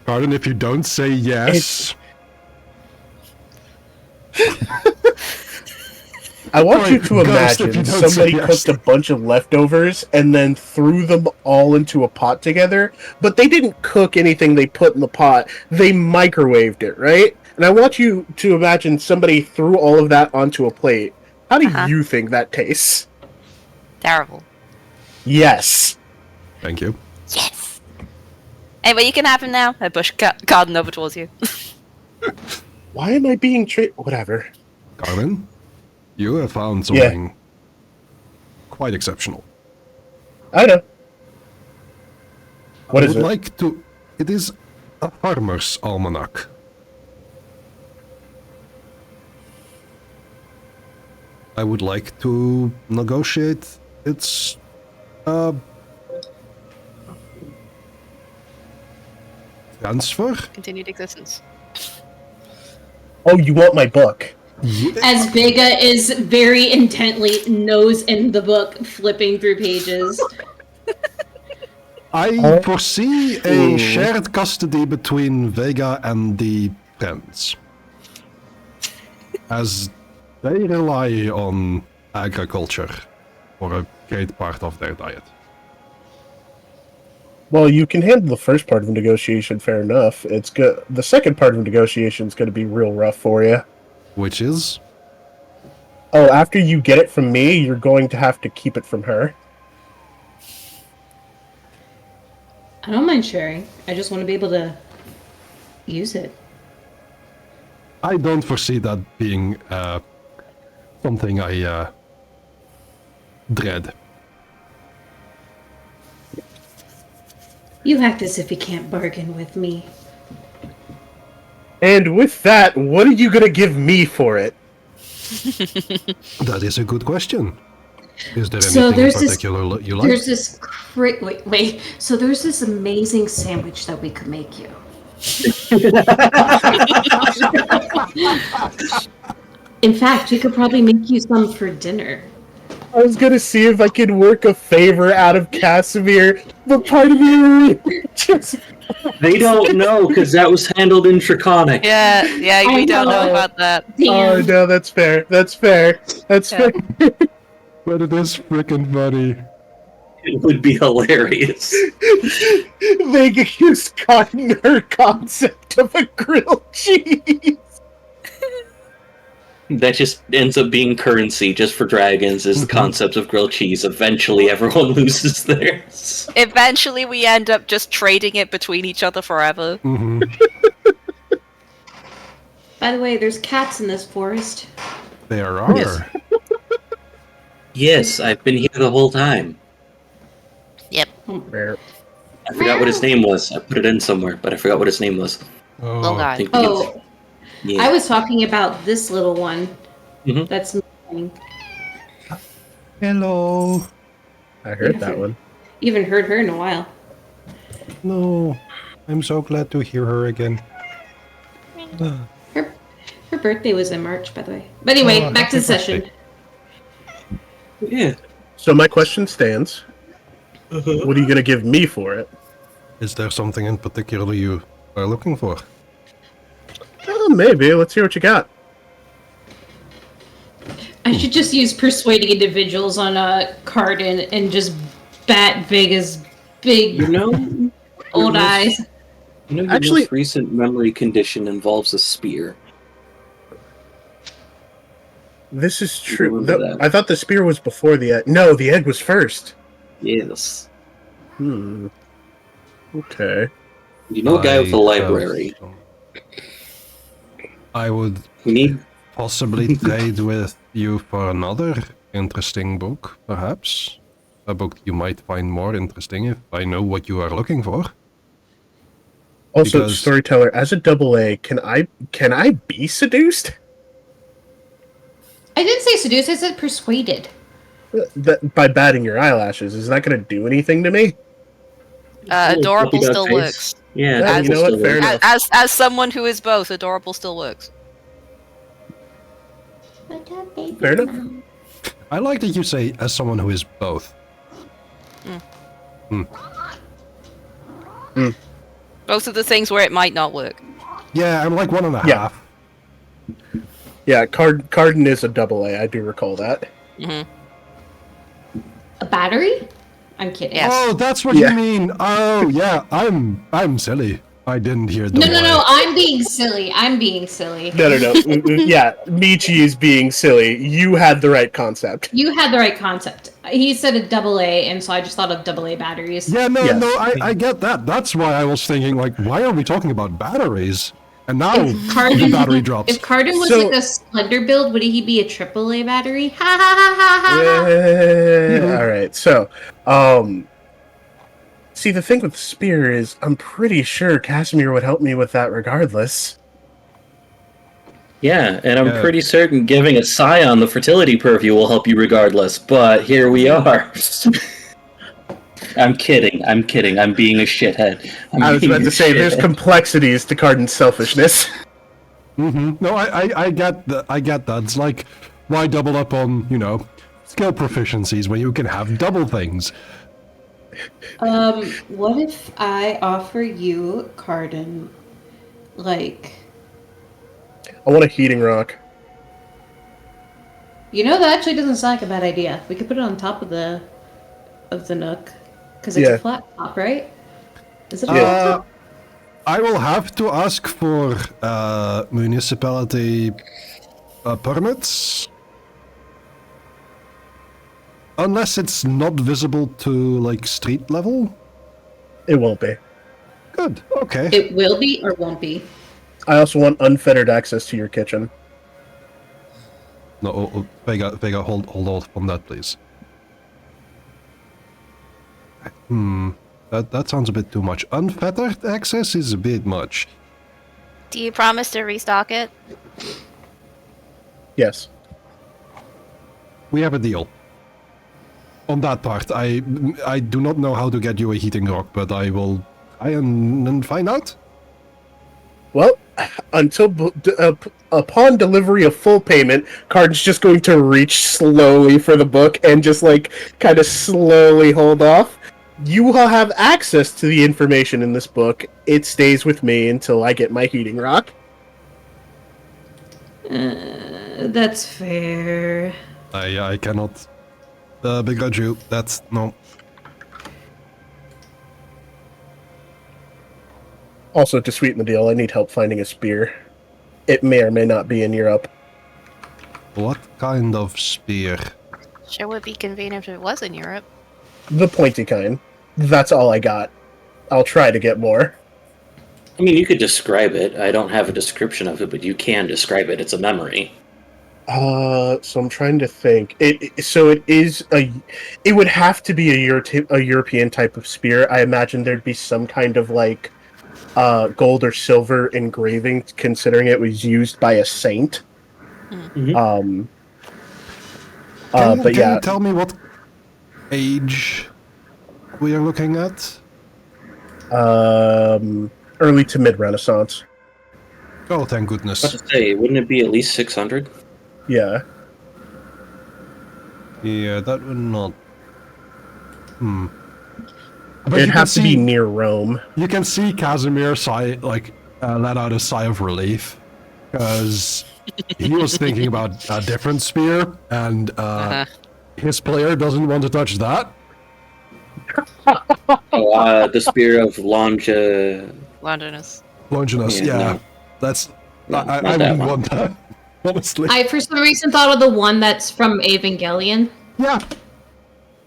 Garden, if you don't say yes, I want Sorry, you to Ghost, if imagine you don't somebody say yes. cooked a bunch of leftovers and then threw them all into a pot together, but they didn't cook anything they put in the pot. They microwaved it, right? And I want you to imagine somebody threw all of that onto a plate. How do Uh-huh. you think that tastes? Terrible. Yes. thank you. Yes. Anyway, you can have him now. I push Garden over towards you. Why am I being whatever. Garden, you have found something quite exceptional. I know. What I is would it? like to. It is a farmer's almanac. I would like to negotiate its transfer. Continued existence. Oh, you want my book? As Vega is very intently nose in the book, flipping through pages. I foresee a Ooh. shared custody between Vega and the Friends, as they rely on agriculture for a great part of their diet. Well, you can handle the first part of the negotiation, fair enough. It's good. The second part of the negotiation is going to be real rough for you. Which is? Oh, after you get it from me, you're going to have to keep it from her. I don't mind sharing. I just want to be able to use it. I don't foresee that being something I dread. You act as if you can't bargain with me. And with that, what are you going to give me for it? That is a good question. Is there So anything in there's this- particular you like? There's this wait. So there's this amazing sandwich that we could make you. In fact, we could probably make you some for dinner. I was going to see if I could work a favor out of Casimir, but part of me just... They don't know because that was handled in Draconic. Yeah, I we don't know know. about that. Oh, Damn. no, that's fair. That's fair. That's Yeah. fair. But it is freaking funny. It would be hilarious. They just gotten her concept of a grilled cheese. That just ends up being currency just for dragons, is the concept of grilled cheese. Eventually everyone loses theirs. Eventually, we end up just trading it between each other forever. Hmm. By the way, there's cats in this forest. There are. Yes. Yes, I've been here the whole time. Fair. I forgot what his name was. I put it in somewhere, but I forgot what his name was. Little Oh, guy. I think we Oh, can- yeah. I was talking about this little one. Mhm. That's missing. hello. I heard that one. You haven't heard her in a while. No, I'm so glad to hear her again. Her birthday was in March, by the way. But anyway, Oh, back to the happy session. birthday. Yeah. So my question stands. What are you going to give me for it? Is there something in particular you are looking for? Oh, maybe. Let's hear what you got. I should just use persuading individuals on a card and just bat Vega's big You know, old your eyes. You know, your Actually- most recent memory condition involves a spear. This is true. remember that. I thought the spear was before the egg. No, the egg was first. Yes. Okay. You know a guy with a I have library. some- I would We need possibly trade with you for another interesting book, perhaps. A book you might find more interesting if I know what you are looking for. Also, Because- storyteller, as a double A, can I be seduced? I didn't say seduced, I said persuaded. By batting your eyelashes, is that going to do anything to me? Adorable Puppy dog still face. works. Yeah, Yeah, adorable you know what? still Fair works. enough. As someone who is both, adorable still works. Fair enough. I like that you say, as someone who is both. Both of the things where it might not work. Yeah, I'm like 1.5. Yeah. Yeah, Carden is a double A. I do recall that. A battery? I'm kidding. Yes. Oh, that's what Yeah. you mean. Oh, yeah. I'm silly. I didn't hear the No, I'm being silly. I'm being silly. No. Yeah, Michi is being silly. You had the right concept. You had the right concept. He said a double A, and so I just thought of double A batteries. Yeah, no, Yes. I get that. That's why I was thinking, like, why are we talking about batteries? And now the battery drops. If Carden was So- like a Splendor build, would he be a triple A battery? Ha ha ha ha ha! Yeah, all right. So, see, the thing with Spear is, I'm pretty sure Casimir would help me with that regardless. Yeah, and I'm Yeah. pretty certain giving a Scion the fertility purview will help you regardless, but here we are. I'm kidding. I'm being a shithead. I was about to say, there's complexities to Carden's selfishness. No, I get that. I get that. It's like, why double up on, skill proficiencies when you can have double things? What if I offer you, Carden, like, I want a heating rock. that actually doesn't sound like a bad idea. We could put it on top of the nook, because it's Yeah. a flat top, right? Is it a flat top? I will have to ask for municipality permits. Unless it's not visible to, like, street level? It won't be. Good, okay. It will be or won't be. I also want unfettered access to your kitchen. No, Vega, hold off on that, please. That sounds a bit too much. Unfettered access is a bit much. Do you promise to restock it? Yes. We have a deal. On that part, I do not know how to get you a heating rock, but I will try and find out. Well, upon delivery of full payment, Carden's just going to reach slowly for the book and just, like, kind of slowly hold off. You will have access to the information in this book. It stays with me until I get my heating rock. That's fair. I cannot begrudge you. That's no. Also, to sweeten the deal, I need help finding a spear. It may or may not be in Europe. What kind of spear? Sure would be convenient if it was in Europe. The pointy kind. That's all I got. I'll try to get more. I mean, you could describe it. I don't have a description of it, but you can describe it. It's a memory. So I'm trying to think. It would have to be a European type of spear. I imagine there'd be some kind of, like, gold or silver engraving, considering it was used by a saint. Mhm. Can But yeah, you tell me what age we are looking at? early to mid Renaissance. Oh, thank I was goodness. about to say, wouldn't it be at least 600? Yeah. Yeah, that would not. But It'd you can have to be see- near Rome. You can see Casimir let out a sigh of relief, because he was thinking about a different spear, and his player doesn't want to touch that. Oh, the spear of Longinus. Longinus, Yeah, yeah. no. That's No, I not that wouldn't one. want that, honestly. I, for some reason, thought of the one that's from Evangelion. Yeah,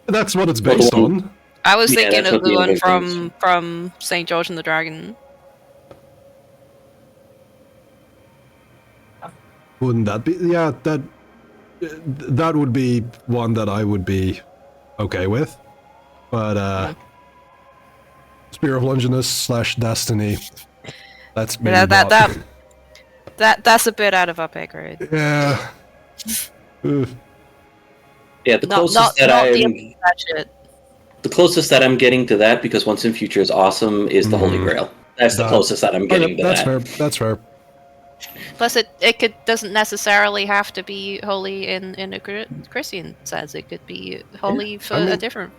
that's what it's Well, the based one- on. I was Yeah, thinking that's of what the the one invention from St. George and the Dragon. Wouldn't that be? Yeah, that would be one that I would be okay with. But Spear of Longinus / Destiny. That's maybe That's a bit out of our pay grade. Yeah. Ugh. Yeah, the closest that I'm getting to that, because Once in Future is awesome, is the Holy Grail. That's the closest that I'm getting to that's that. fair. That's fair. Plus, it doesn't necessarily have to be holy in a Christian sense. It could be holy for a different.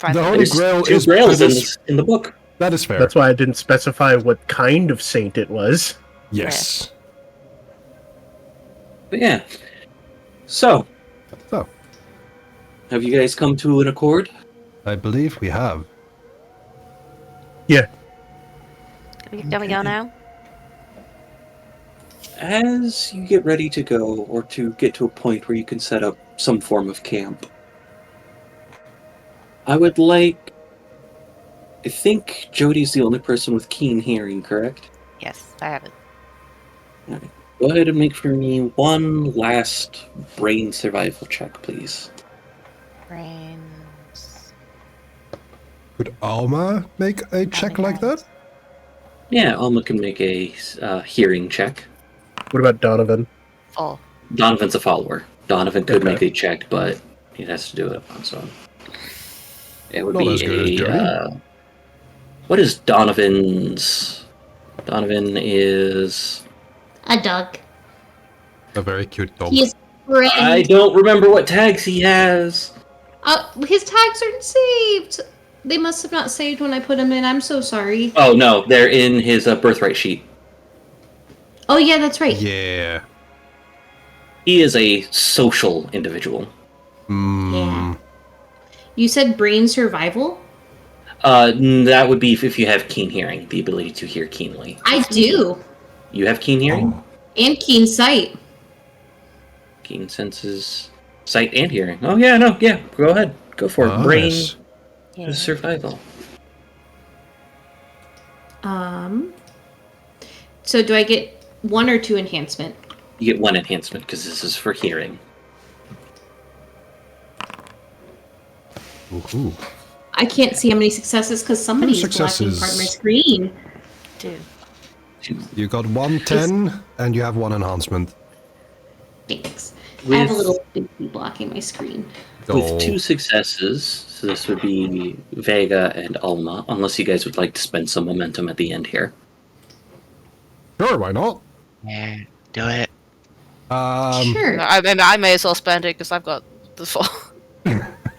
The Holy Grail two is grails in the book. That is fair. That's why I didn't specify what kind of saint it was. Yes. But yeah. So, have you guys come to an accord? I believe we have. Yeah. Can we go now? As you get ready to go, or to get to a point where you can set up some form of camp, I would like... I think Jody's the only person with keen hearing, correct? Yes, I have it. Alright. Go ahead and make for me one last brain survival check, please. Brains. Could Alma make a check like that? Yeah, Alma can make a hearing check. What about Donovan? Oh. Donovan's a follower. Donovan could Okay. make a check, but he has to do it on his own. It would Not as good as be Jody. a... what is Donovan's... Donovan is... A dog. A very cute dog. He is brain. I don't remember what tags he has. His tags aren't saved. They must have not saved when I put them in. I'm so sorry. Oh, no, they're in his birthright sheet. Oh yeah, that's right. Yeah. He is a social individual. Yeah. You said brain survival? That would be if you have keen hearing, the ability to hear keenly. I do. You have keen hearing? Oh. And keen sight. Keen senses, sight and hearing. Oh yeah, no, yeah, go ahead. Go for it. Brain Nice. survival. So do I get 1 or 2 enhancement? You get 1 enhancement because this is for hearing. Ooh. I can't see how many successes because somebody's blocking successes? part of my screen. Dude. You got 110, and you have 1 enhancement. Thanks. I have a With- little baby blocking my screen. With 2 successes, so this would be Vega and Alma, unless you guys would like to spend some momentum at the end here. Sure, why not? Yeah, do it. Sure. I may as well spend it because I've got the full.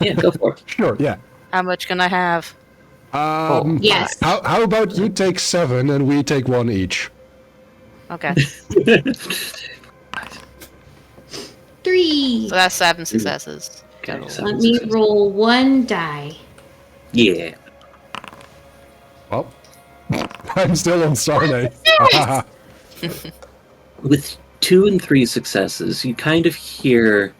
Yeah, go for it. Sure, yeah. How much can I have? Yes. How about you take 7 and we take 1 each? Okay. 3. So that's 7 successes. Okay, Total. 7 Let me successes. roll 1 die. Yeah. Well, I'm still on Sarnay. With 2 and 3 successes, you kind of hear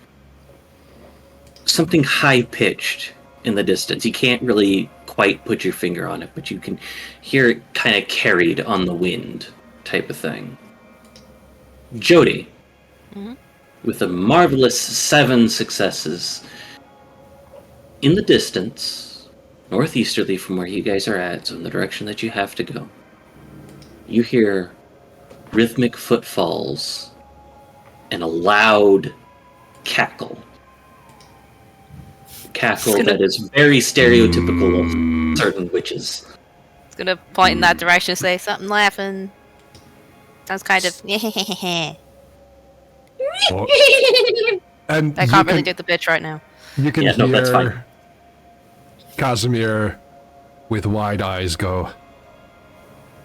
something high-pitched in the distance. You can't really quite put your finger on it, but you can hear it kind of carried on the wind type of thing. Jody, with a marvelous 7 successes, in the distance, northeasterly from where you guys are at, so in the direction that you have to go, you hear rhythmic footfalls and a loud cackle. Cackle that is very stereotypical of certain witches. It's gonna point in that direction and say something laughing. Sounds kind of. Oh, and I can't really do the pitch right now. You can Yeah, no, that's fine. hear Casimir with wide eyes go,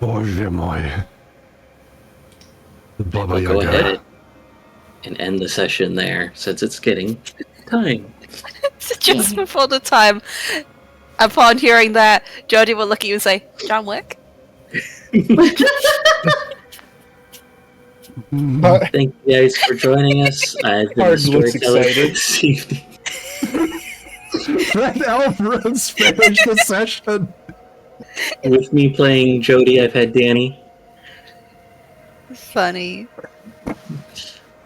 Boże mój. The Baba I'll go Yaga. ahead and end the session there, since it's getting time. So just before the time, upon hearing that, Jody will look at you and say, "John Wick." Thank you guys for joining us. I've been the Hard looks storyteller for excited. this evening. Red Alvarez finished the session. With me playing Jody, I've had Danny. Funny.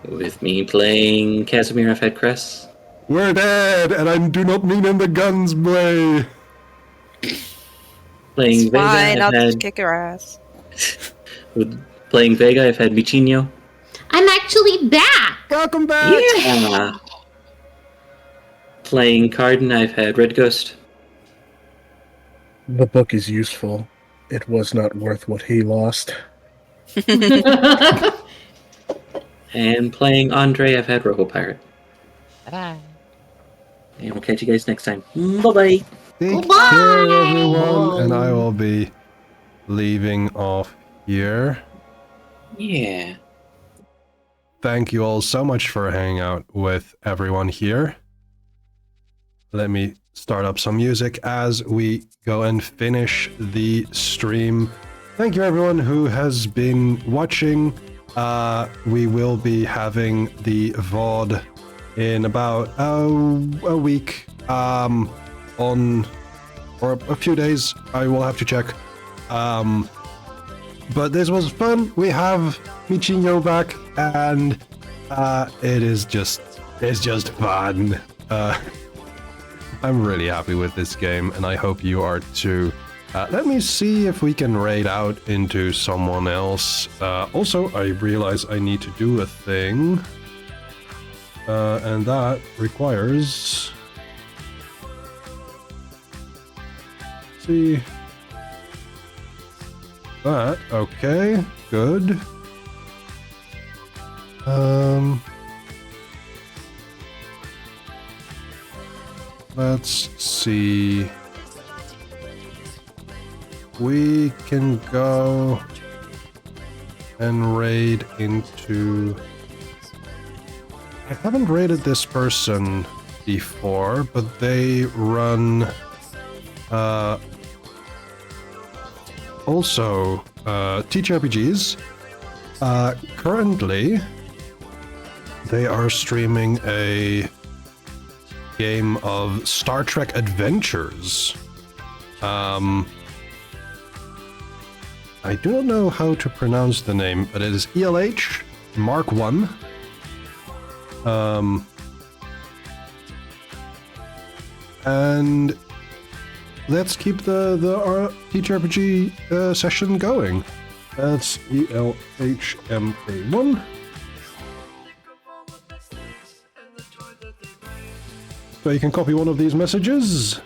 With me playing Casimir, I've had Cress. We're dead, and I do not mean in the guns way. Playing It's fine, Vega, I'll I've just had kick her ass. playing Vega, I've had Michinho. I'm actually back. Welcome back. Yeah. Playing Cardin, I've had Red Ghost. The book is useful. It was not worth what he lost. And playing Andre, I've had Robo Pirate. Bye. And we'll catch you guys next time. Bye-bye. Take Goodbye. care, everyone, and I will be leaving off here. Yeah. Thank you all so much for hanging out with everyone here. Let me start up some music as we go and finish the stream. Thank you everyone who has been watching. We will be having the VOD in about a week, or a few days. I will have to check. But this was fun. We have Michinho back, and it's just fun. I'm really happy with this game, and I hope you are too. Let me see if we can raid out into someone else. Also, I realize I need to do a thing, and that requires... see... that, okay, good. Let's see. We can go and raid into... I haven't raided this person before, but they run also TTRPGs. Currently, they are streaming a game of Star Trek Adventures. I do not know how to pronounce the name, but it is ELH Mark 1. And let's keep the TTRPG session going. That's ELHMA1. So you can copy one of these messages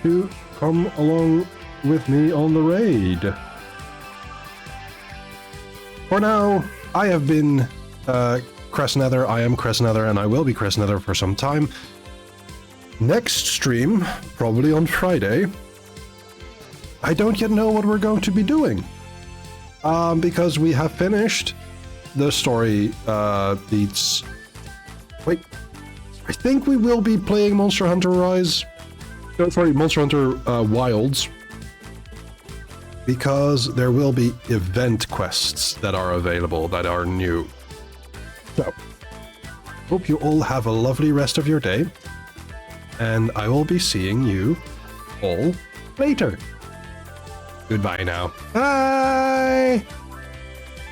to come along with me on the raid. For now, I have been Cressnether. I am Cressnether, and I will be Cressnether for some time. Next stream, probably on Friday, I don't yet know what we're going to be doing. Because we have finished the story beats... Wait, I think we will be playing Monster Hunter Rise. Sorry, Monster Hunter Wilds. Because there will be event quests that are available that are new. So, hope you all have a lovely rest of your day. And I will be seeing you all later. Goodbye now. Bye!